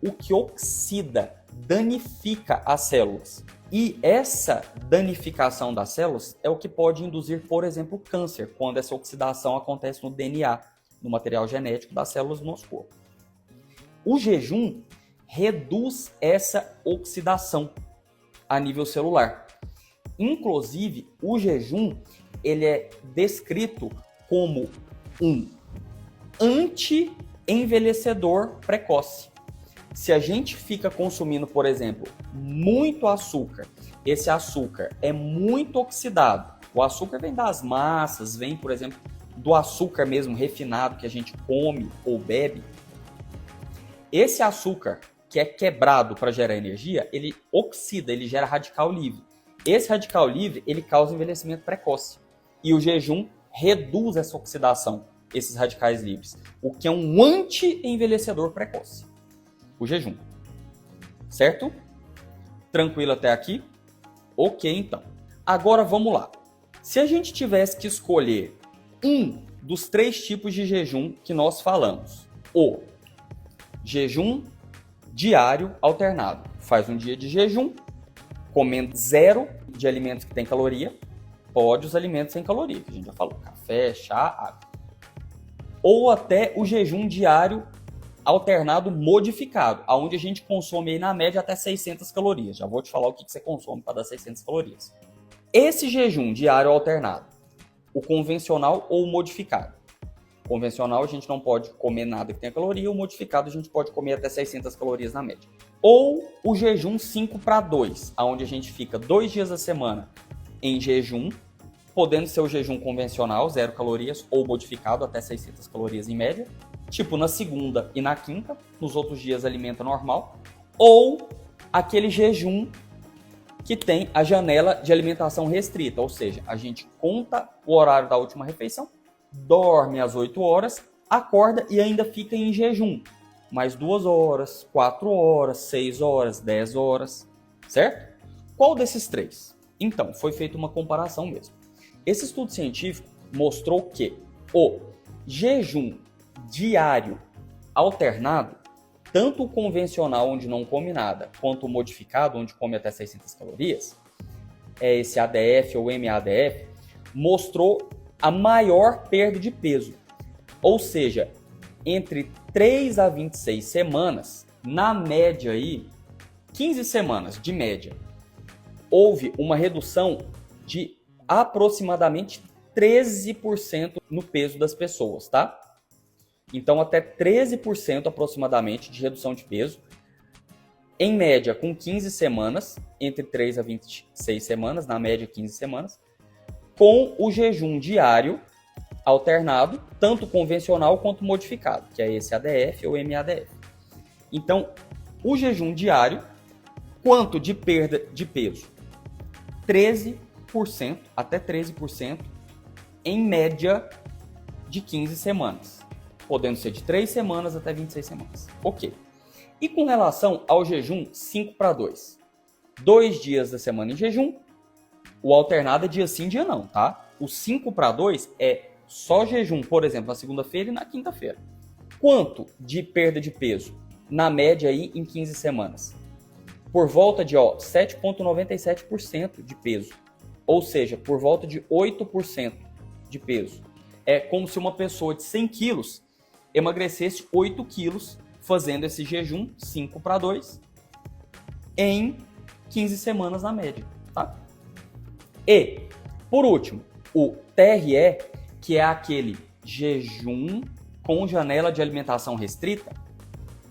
o que oxida, danifica as células. E essa danificação das células é o que pode induzir, por exemplo, câncer, quando essa oxidação acontece no DNA, no material genético das células do nosso corpo. O jejum reduz essa oxidação a nível celular. Inclusive, o jejum ele é descrito como um anti-envelhecedor precoce. Se a gente fica consumindo, por exemplo, muito açúcar, esse açúcar é muito oxidado. O açúcar vem das massas, vem, por exemplo, do açúcar mesmo refinado que a gente come ou bebe. Esse açúcar que é quebrado para gerar energia, ele oxida, ele gera radical livre. Esse radical livre, ele causa envelhecimento precoce. E o jejum reduz essa oxidação, esses radicais livres, o que é um anti-envelhecedor precoce. O jejum. Certo? Tranquilo até aqui? Ok, então. Agora vamos lá. Se a gente tivesse que escolher um dos 3 tipos de jejum que nós falamos, o jejum diário alternado. Faz um dia de jejum, comendo 0 de alimentos que tem caloria, pode os alimentos sem caloria, que a gente já falou, café, chá, água. Ou até o jejum diário alternado modificado, onde a gente consome aí na média até 600 calorias. Já vou te falar o que você consome para dar 600 calorias. Esse jejum diário alternado, o convencional ou o modificado. Convencional a gente não pode comer nada que tenha caloria, o modificado a gente pode comer até 600 calorias na média. Ou o jejum 5-2, onde a gente fica 2 dias da semana em jejum, podendo ser o jejum convencional, 0 calorias, ou modificado até 600 calorias em média, tipo na segunda e na quinta, nos outros dias alimenta normal, ou aquele jejum que tem a janela de alimentação restrita, ou seja, a gente conta o horário da última refeição, dorme às 8 horas, acorda e ainda fica em jejum, mais 2 horas, 4 horas, 6 horas, 10 horas, certo? Qual desses 3? Então, foi feita uma comparação mesmo. Esse estudo científico mostrou que o jejum diário alternado, tanto o convencional, onde não come nada, quanto o modificado, onde come até 600 calorias, esse ADF ou MADF, mostrou a maior perda de peso. Ou seja, entre 3 a 26 semanas, na média aí, 15 semanas de média, houve uma redução de aproximadamente 13% no peso das pessoas, tá? Então, até 13% aproximadamente de redução de peso, em média com 15 semanas, entre 3 a 26 semanas, na média 15 semanas, com o jejum diário alternado, tanto convencional quanto modificado, que é esse ADF ou MADF. Então, o jejum diário, quanto de perda de peso? 13%, até 13%, em média de 15 semanas. Podendo ser de 3 semanas até 26 semanas. Ok. E com relação ao jejum 5-2? 2 dias da semana em jejum, o alternado é dia sim, dia não, tá? O 5-2 é só jejum, por exemplo, na segunda-feira e na quinta-feira. Quanto de perda de peso? Na média aí em 15 semanas. Por volta de 7,97% de peso. Ou seja, por volta de 8% de peso. É como se uma pessoa de 100 quilos emagrecesse 8 quilos fazendo esse jejum 5-2 em 15 semanas na média, tá? E, por último, o TRE, que é aquele jejum com janela de alimentação restrita,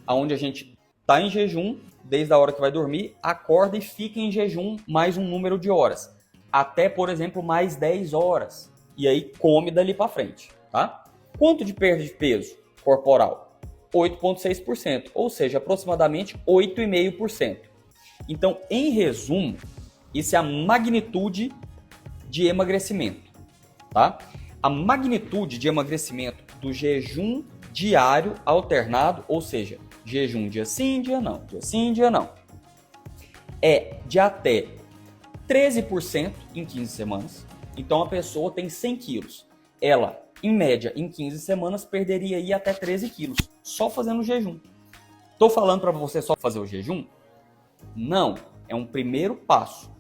onde a gente está em jejum desde a hora que vai dormir, acorda e fica em jejum mais um número de horas, até, por exemplo, mais 10 horas, e aí come dali para frente, tá? Quanto de perda de peso corporal? 8,6%, ou seja, aproximadamente 8,5%. Então, em resumo, isso é a magnitude de emagrecimento, tá? A magnitude de emagrecimento do jejum diário alternado, ou seja, jejum dia sim, dia não, dia sim, dia não, é de até 13% em 15 semanas. Então, a pessoa tem 100 quilos. Ela, em média, em 15 semanas, perderia aí até 13 quilos, só fazendo jejum. Estou falando para você só fazer o jejum? Não, é um primeiro passo.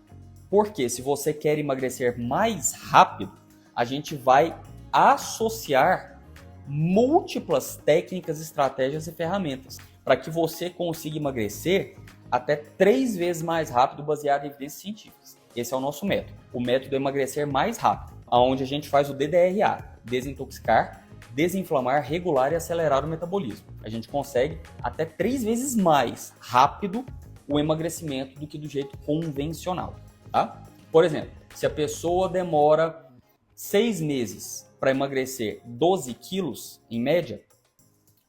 Porque se você quer emagrecer mais rápido, a gente vai associar múltiplas técnicas, estratégias e ferramentas para que você consiga emagrecer até 3 vezes mais rápido, baseado em evidências científicas. Esse é o nosso método. O método é emagrecer mais rápido, onde a gente faz o DDRA, desintoxicar, desinflamar, regular e acelerar o metabolismo. A gente consegue até 3 vezes mais rápido o emagrecimento do que do jeito convencional, tá? Por exemplo, se a pessoa demora 6 meses para emagrecer 12 quilos, em média,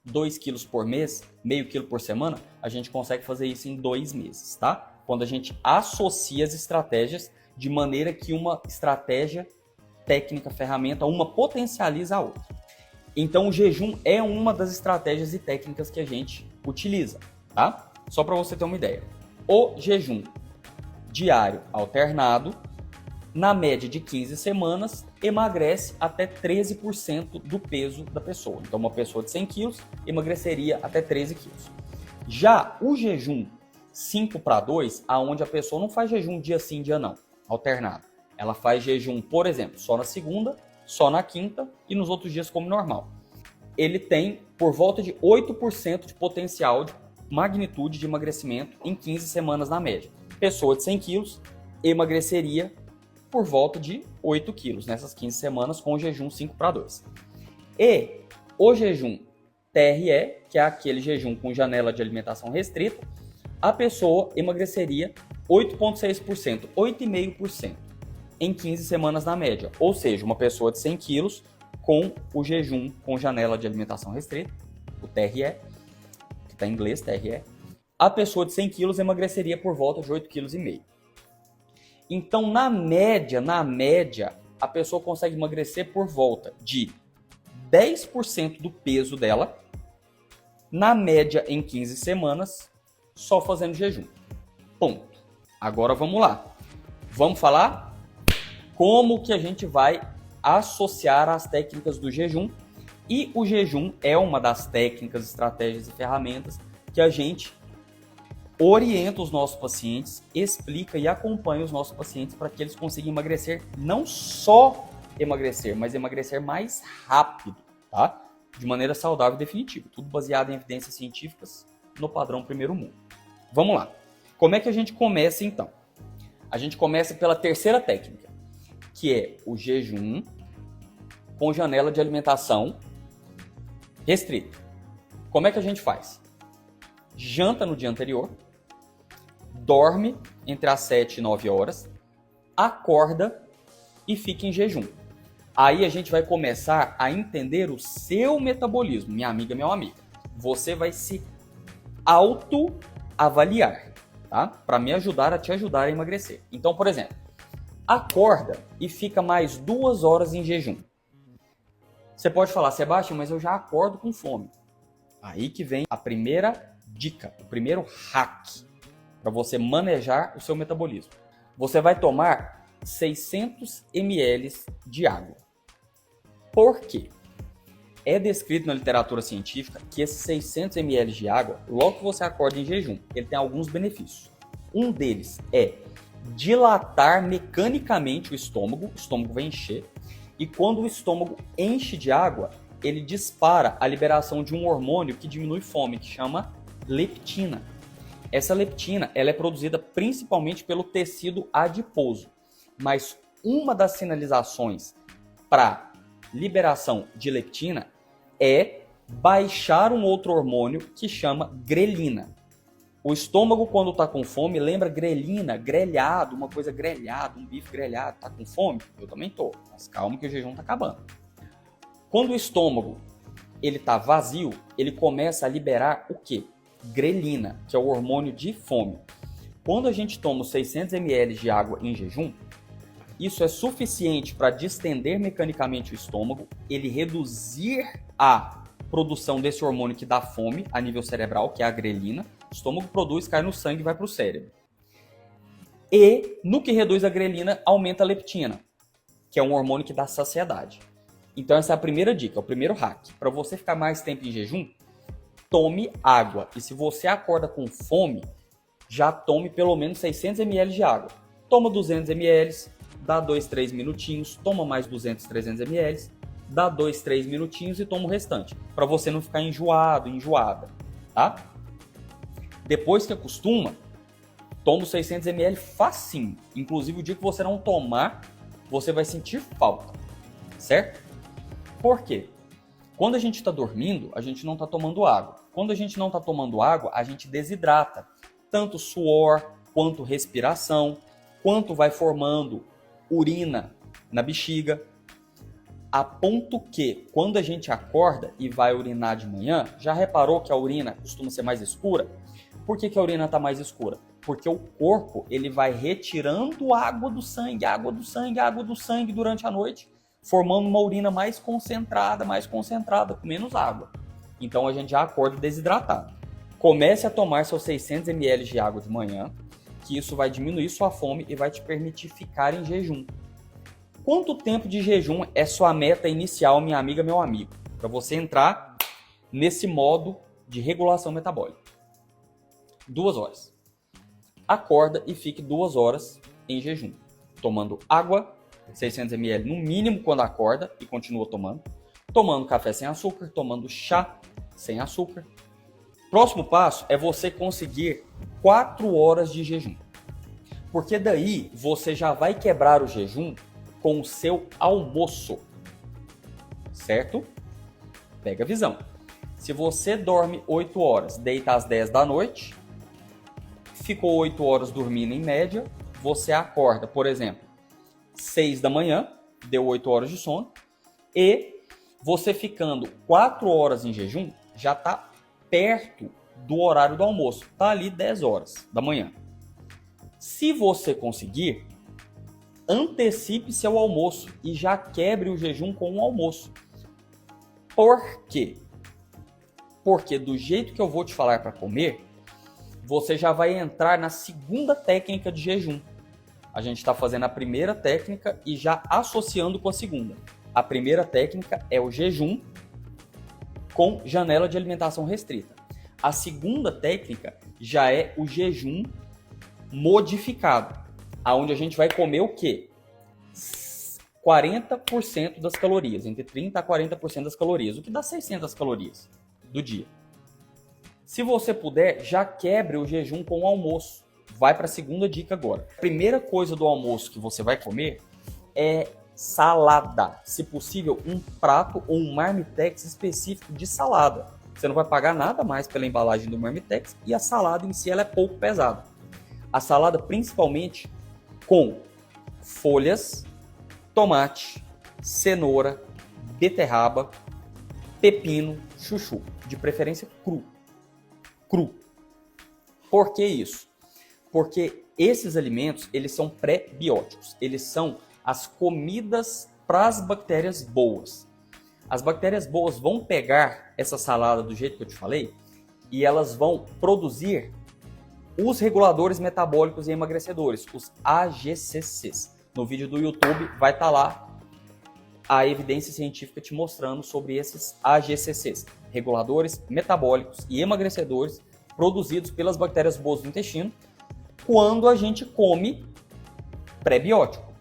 2 quilos por mês, meio quilo por semana, a gente consegue fazer isso em 2 meses, tá? Quando a gente associa as estratégias de maneira que uma estratégia, técnica, ferramenta, uma potencializa a outra. Então, o jejum é uma das estratégias e técnicas que a gente utiliza, tá? Só para você ter uma ideia. O jejum diário alternado, na média de 15 semanas, emagrece até 13% do peso da pessoa. Então, uma pessoa de 100 quilos emagreceria até 13 quilos. Já o jejum 5-2, aonde a pessoa não faz jejum dia sim, dia não, alternado. Ela faz jejum, por exemplo, só na segunda, só na quinta e nos outros dias como normal. Ele tem por volta de 8% de potencial de magnitude de emagrecimento em 15 semanas na média. Pessoa de 100 quilos emagreceria por volta de 8 quilos nessas 15 semanas com o jejum 5-2. E o jejum TRE, que é aquele jejum com janela de alimentação restrita, a pessoa emagreceria 8,6%, 8,5% em 15 semanas na média. Ou seja, uma pessoa de 100 quilos com o jejum com janela de alimentação restrita, o TRE, que está em inglês, TRE, a pessoa de 100 quilos emagreceria por volta de 8,5 kg. Então, na média, a pessoa consegue emagrecer por volta de 10% do peso dela, na média em 15 semanas, só fazendo jejum. Ponto. Agora vamos lá. Vamos falar como que a gente vai associar as técnicas do jejum. E o jejum é uma das técnicas, estratégias e ferramentas que a gente orienta os nossos pacientes, explica e acompanha os nossos pacientes para que eles consigam emagrecer, não só emagrecer, mas emagrecer mais rápido, tá? De maneira saudável e definitiva. Tudo baseado em evidências científicas no padrão primeiro mundo. Vamos lá. Como é que a gente começa então? A gente começa pela terceira técnica, que é o jejum com janela de alimentação restrita. Como é que a gente faz? Janta no dia anterior, dorme entre as 7 e 9 horas, acorda e fica em jejum. Aí a gente vai começar a entender o seu metabolismo, minha amiga, meu amigo. Você vai se autoavaliar, tá? Para me ajudar a te ajudar a emagrecer. Então, por exemplo, acorda e fica mais 2 horas em jejum. Você pode falar, Sebastião, mas eu já acordo com fome. Aí que vem a primeira dica, o primeiro hack para você manejar o seu metabolismo. Você vai tomar 600 ml de água. Por quê? É descrito na literatura científica que esses 600 ml de água, logo que você acorda em jejum, ele tem alguns benefícios. Um deles é dilatar mecanicamente o estômago vai encher, e quando o estômago enche de água, ele dispara a liberação de um hormônio que diminui fome, que chama leptina. Essa leptina ela é produzida principalmente pelo tecido adiposo, mas uma das sinalizações para liberação de leptina é baixar um outro hormônio que chama grelina. O estômago, quando está com fome, lembra grelina, grelhado, uma coisa grelhada, um bife grelhado. Tá com fome? Eu também tô, mas calma que o jejum tá acabando. Quando o estômago ele tá vazio, ele começa a liberar o quê? Grelina, que é o hormônio de fome. Quando a gente toma os 600 ml de água em jejum, isso é suficiente para distender mecanicamente o estômago, ele reduzir a produção desse hormônio que dá fome a nível cerebral, que é a grelina. O estômago produz, cai no sangue e vai para o cérebro. E, no que reduz a grelina, aumenta a leptina, que é um hormônio que dá saciedade. Então, essa é a primeira dica, é o primeiro hack. Para você ficar mais tempo em jejum, tome água. E se você acorda com fome, já tome pelo menos 600 ml de água. Toma 200 ml, dá 2, 3 minutinhos, toma mais 200, 300 ml, dá 2, 3 minutinhos e toma o restante. Para você não ficar enjoado, enjoada, tá? Depois que acostuma, toma os 600 ml facinho. Inclusive, o dia que você não tomar, você vai sentir falta, certo? Por quê? Quando a gente está dormindo, a gente não está tomando água. Quando a gente não está tomando água, a gente desidrata. Tanto suor, quanto respiração, quanto vai formando urina na bexiga. A ponto que, quando a gente acorda e vai urinar de manhã, já reparou que a urina costuma ser mais escura? Por que a urina está mais escura? Porque o corpo ele vai retirando água do sangue durante a noite, formando uma urina mais concentrada, com menos água. Então a gente já acorda desidratado. Comece a tomar seus 600 ml de água de manhã, que isso vai diminuir sua fome e vai te permitir ficar em jejum. Quanto tempo de jejum é sua meta inicial, minha amiga, meu amigo? Para você entrar nesse modo de regulação metabólica. 2 horas. Acorda e fique 2 horas em jejum, tomando água, 600 ml no mínimo quando acorda e continua tomando café sem açúcar, tomando chá sem açúcar. Próximo passo é você conseguir 4 horas de jejum, porque daí você já vai quebrar o jejum com o seu almoço, certo? Pega a visão. Se você dorme 8 horas, deita às 10 da noite, ficou 8 horas dormindo em média, você acorda, por exemplo, 6 da manhã, deu 8 horas de sono, e você ficando 4 horas em jejum, já está perto do horário do almoço, está ali 10 horas da manhã. Se você conseguir, antecipe seu almoço e já quebre o jejum com o almoço. Por quê? Porque do jeito que eu vou te falar para comer, você já vai entrar na segunda técnica de jejum. A gente está fazendo a primeira técnica e já associando com a segunda. A primeira técnica é o jejum com janela de alimentação restrita. A segunda técnica já é o jejum modificado, aonde a gente vai comer o quê? 40% das calorias, entre 30% a 40% das calorias, o que dá 600 calorias do dia. Se você puder, já quebre o jejum com o almoço. Vai para a segunda dica agora. A primeira coisa do almoço que você vai comer é salada. Se possível, um prato ou um marmitex específico de salada. Você não vai pagar nada mais pela embalagem do marmitex e a salada em si ela é pouco pesada. A salada principalmente com folhas, tomate, cenoura, beterraba, pepino, chuchu, de preferência cru. Por que isso? Porque esses alimentos, eles são pré-bióticos, eles são as comidas para as bactérias boas. As bactérias boas vão pegar essa salada do jeito que eu te falei e elas vão produzir os reguladores metabólicos e emagrecedores, os AGCCs. No vídeo do YouTube vai estar lá a evidência científica te mostrando sobre esses AGCCs, reguladores metabólicos e emagrecedores produzidos pelas bactérias boas do intestino quando a gente come pré-biótico,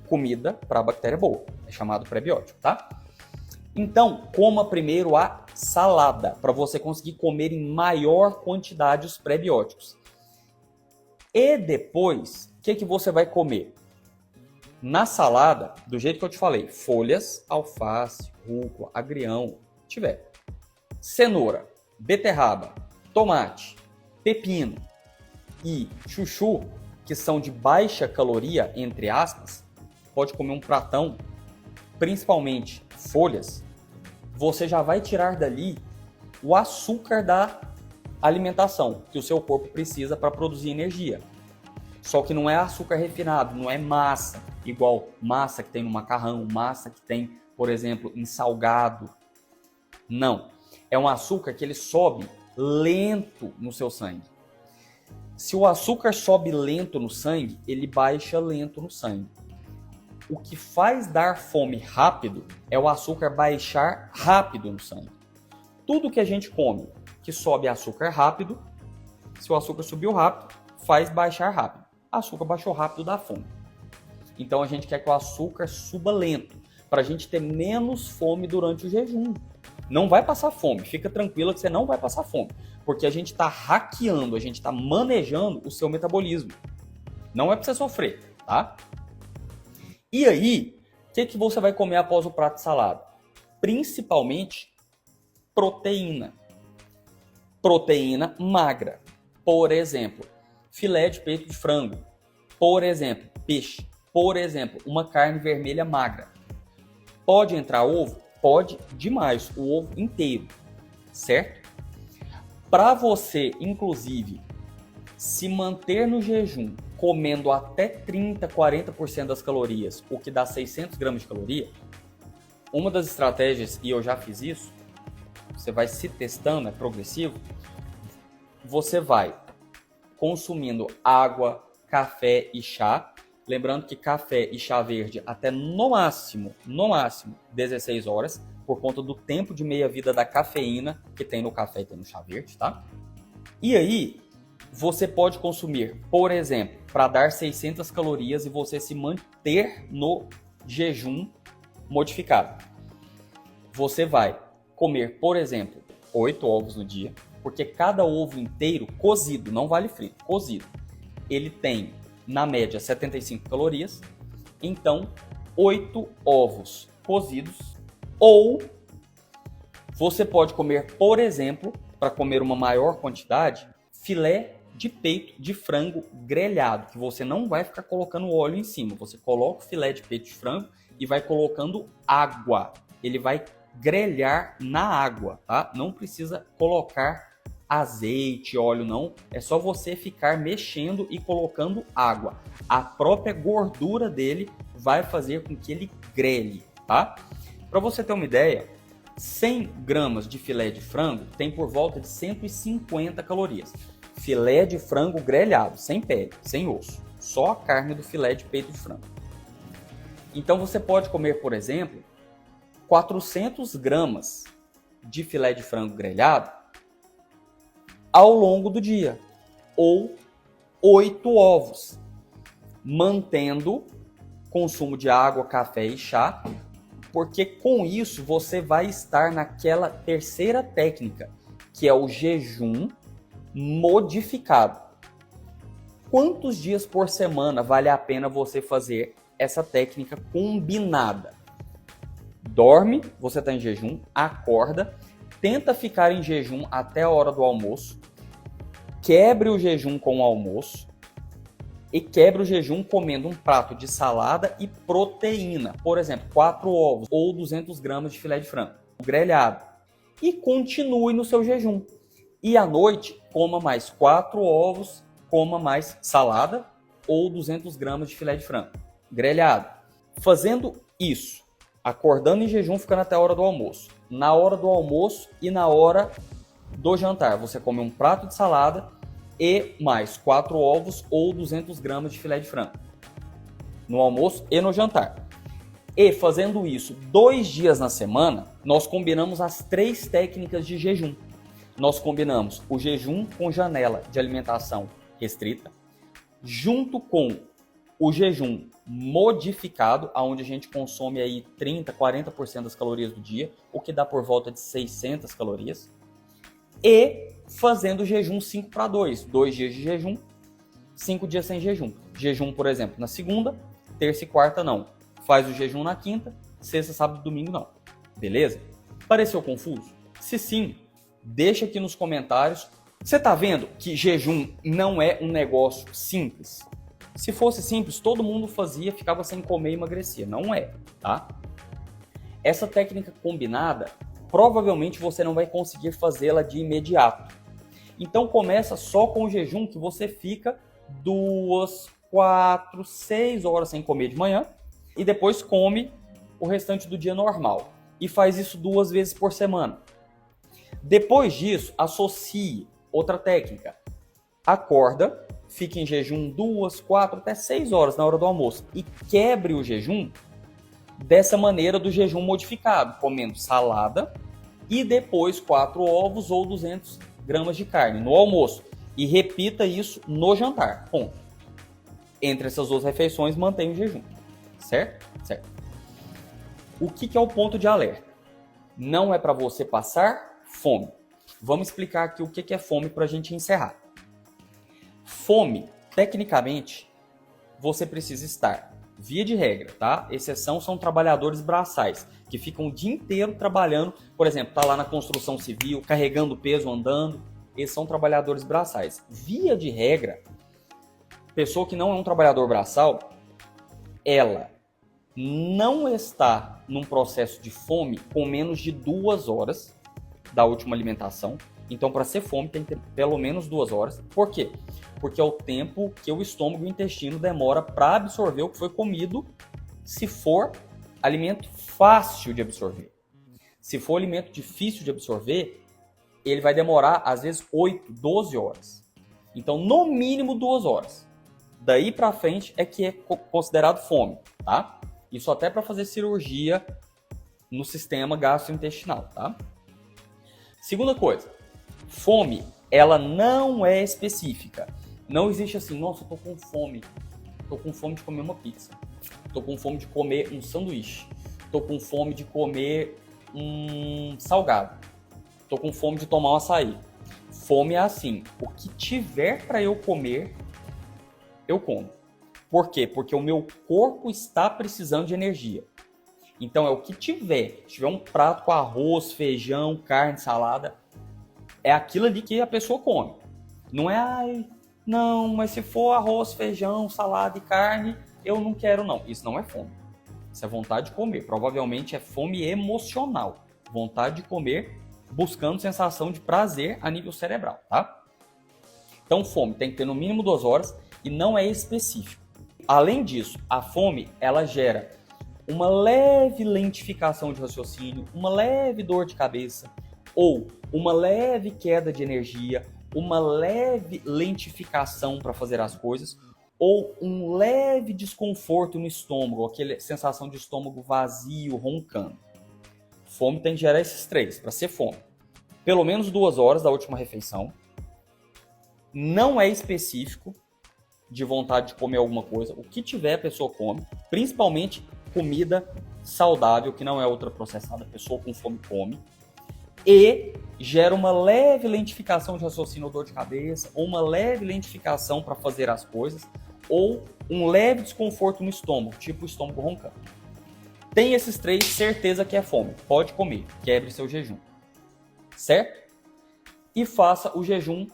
comida para a bactéria boa, é chamado pré-biótico, tá? Então, coma primeiro a salada, para você conseguir comer em maior quantidade os pré-bióticos. E depois, o que você vai comer? Na salada, do jeito que eu te falei, folhas, alface, rúcula, agrião, tiver. Cenoura, beterraba, tomate, pepino e chuchu, que são de baixa caloria, entre aspas, pode comer um pratão, principalmente folhas, você já vai tirar dali o açúcar da alimentação que o seu corpo precisa para produzir energia. Só que não é açúcar refinado, não é massa, igual massa que tem no macarrão, massa que tem, por exemplo, em salgado. Não. É um açúcar que ele sobe lento no seu sangue. Se o açúcar sobe lento no sangue, ele baixa lento no sangue. O que faz dar fome rápido é o açúcar baixar rápido no sangue. Tudo que a gente come que sobe açúcar rápido, se o açúcar subiu rápido, faz baixar rápido. Açúcar baixou rápido dá fome. Então a gente quer que o açúcar suba lento, para a gente ter menos fome durante o jejum. Não vai passar fome, fica tranquila que você não vai passar fome, porque a gente está hackeando, a gente está manejando o seu metabolismo. Não é para você sofrer, tá? E aí, o que você vai comer após o prato de salada? Principalmente proteína. Proteína magra. Por exemplo, filé de peito de frango. Por exemplo, peixe. Por exemplo, uma carne vermelha magra. Pode entrar ovo? Pode demais, o ovo inteiro, certo? Para você, inclusive, se manter no jejum comendo até 30, 40% das calorias, o que dá 600 gramas de caloria, uma das estratégias, e eu já fiz isso, você vai se testando, é progressivo, você vai consumindo água, café e chá. Lembrando que café e chá verde até no máximo 16 horas, por conta do tempo de meia-vida da cafeína que tem no café e tem no chá verde, tá? E aí, você pode consumir, por exemplo, para dar 600 calorias e você se manter no jejum modificado. Você vai comer, por exemplo, 8 ovos no dia, porque cada ovo inteiro cozido, não vale frito, cozido, ele tem na média 75 calorias, então 8 ovos cozidos, ou você pode comer, por exemplo, para comer uma maior quantidade, filé de peito de frango grelhado, que você não vai ficar colocando óleo em cima, você coloca o filé de peito de frango e vai colocando água, ele vai grelhar na água, tá? Não precisa colocar azeite, óleo não, é só você ficar mexendo e colocando água. A própria gordura dele vai fazer com que ele grelhe, tá? Para você ter uma ideia, 100 gramas de filé de frango tem por volta de 150 calorias. Filé de frango grelhado, sem pele, sem osso, só a carne do filé de peito de frango. Então você pode comer, por exemplo, 400 gramas de filé de frango grelhado ao longo do dia, ou 8 ovos, mantendo consumo de água, café e chá, porque com isso você vai estar naquela terceira técnica, que é o jejum modificado. Quantos dias por semana vale a pena você fazer essa técnica combinada? Dorme, você está em jejum, acorda, tenta ficar em jejum até a hora do almoço, quebre o jejum com o almoço e quebre o jejum comendo um prato de salada e proteína, por exemplo, 4 ovos ou 200 gramas de filé de frango grelhado, e continue no seu jejum. E à noite, coma mais 4 ovos, coma mais salada ou 200 gramas de filé de frango grelhado. Fazendo isso, acordando em jejum, ficando até a hora do almoço. Na hora do almoço e na hora do jantar, você come um prato de salada e mais 4 ovos ou 200 gramas de filé de frango no almoço e no jantar. E fazendo isso 2 dias na semana, nós combinamos as 3 técnicas de jejum. Nós combinamos o jejum com janela de alimentação restrita, junto com o jejum modificado, onde a gente consome aí 30, 40% das calorias do dia, o que dá por volta de 600 calorias, e fazendo jejum 5-2, 2 dias de jejum, 5 dias sem jejum. Jejum, por exemplo, na segunda, terça e quarta não. Faz o jejum na quinta, sexta, sábado e domingo não. Beleza? Pareceu confuso? Se sim, deixa aqui nos comentários. Você tá vendo que jejum não é um negócio simples? Se fosse simples, todo mundo fazia, ficava sem comer e emagrecia. Não é, tá? Essa técnica combinada, provavelmente você não vai conseguir fazê-la de imediato. Então começa só com o jejum, que você fica 2, 4, 6 horas sem comer de manhã e depois come o restante do dia normal. E faz isso 2 vezes por semana. Depois disso, associe outra técnica. Acorda, fique em jejum 2, 4, até 6 horas na hora do almoço e quebre o jejum dessa maneira do jejum modificado, comendo salada e depois 4 ovos ou 200 gramas de carne no almoço. E repita isso no jantar. Ponto. Entre essas 2 refeições, mantenha o jejum. Certo? Certo. O que é o ponto de alerta? Não é para você passar fome. Vamos explicar aqui o que é fome para a gente encerrar. Fome, tecnicamente, você precisa estar Via de regra, tá? Exceção são trabalhadores braçais, que ficam o dia inteiro trabalhando, por exemplo, tá lá na construção civil, carregando peso, andando. Esses são trabalhadores braçais. Via de regra, pessoa que não é um trabalhador braçal, ela não está num processo de fome com menos de 2 horas da última alimentação. Então, para ser fome, tem que ter pelo menos 2 horas. Por quê? Porque é o tempo que o estômago e o intestino demora para absorver o que foi comido, se for alimento fácil de absorver. Se for alimento difícil de absorver, ele vai demorar, às vezes, 8, 12 horas. Então, no mínimo 2 horas. Daí para frente é que é considerado fome, tá? Isso até para fazer cirurgia no sistema gastrointestinal, tá? Segunda coisa, fome, ela não é específica. Não existe assim, nossa, eu tô com fome. Tô com fome de comer uma pizza. Tô com fome de comer um sanduíche. Tô com fome de comer um salgado. Tô com fome de tomar um açaí. Fome é assim, o que tiver para eu comer, eu como. Por quê? Porque o meu corpo está precisando de energia. Então é o que tiver. Se tiver um prato com arroz, feijão, carne, salada, é aquilo ali que a pessoa come. Não é, ai, não, mas se for arroz, feijão, salada e carne, eu não quero não. Isso não é fome. Isso é vontade de comer. Provavelmente é fome emocional. Vontade de comer, buscando sensação de prazer a nível cerebral, tá? Então fome tem que ter no mínimo 2 horas e não é específico. Além disso, a fome, ela gera uma leve lentificação de raciocínio, uma leve dor de cabeça, ou uma leve queda de energia, uma leve lentificação para fazer as coisas, ou um leve desconforto no estômago, aquela sensação de estômago vazio, roncando. Fome tem que gerar esses 3 para ser fome. Pelo menos 2 horas da última refeição. Não é específico de vontade de comer alguma coisa. O que tiver a pessoa come, principalmente comida saudável, que não é ultraprocessada, a pessoa com fome come. E gera uma leve lentificação de raciocínio ou dor de cabeça, ou uma leve lentificação para fazer as coisas, ou um leve desconforto no estômago, tipo o estômago roncando. Tem esses 3, certeza que é fome. Pode comer, quebre seu jejum. Certo? E faça o jejum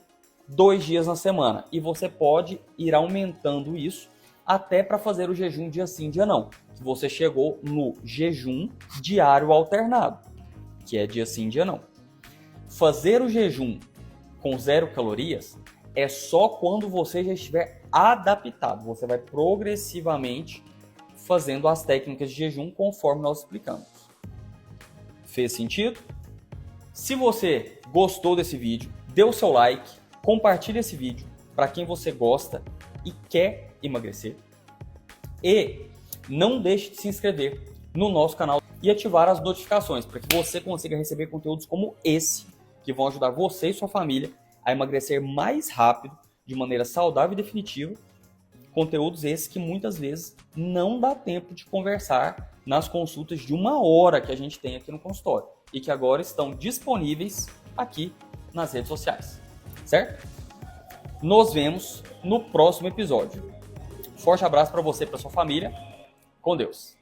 2 dias na semana. E você pode ir aumentando isso até para fazer o jejum dia sim, dia não. Você chegou no jejum diário alternado, que é dia sim, dia não. Fazer o jejum com 0 calorias é só quando você já estiver adaptado. Você vai progressivamente fazendo as técnicas de jejum conforme nós explicamos. Fez sentido? Se você gostou desse vídeo, dê o seu like, compartilhe esse vídeo para quem você gosta e quer emagrecer. E não deixe de se inscrever no nosso canal e ativar as notificações para que você consiga receber conteúdos como esse, que vão ajudar você e sua família a emagrecer mais rápido, de maneira saudável e definitiva. Conteúdos esses que muitas vezes não dá tempo de conversar nas consultas de 1 hora que a gente tem aqui no consultório e que agora estão disponíveis aqui nas redes sociais, certo? Nos vemos no próximo episódio. Forte abraço para você e para sua família. Com Deus.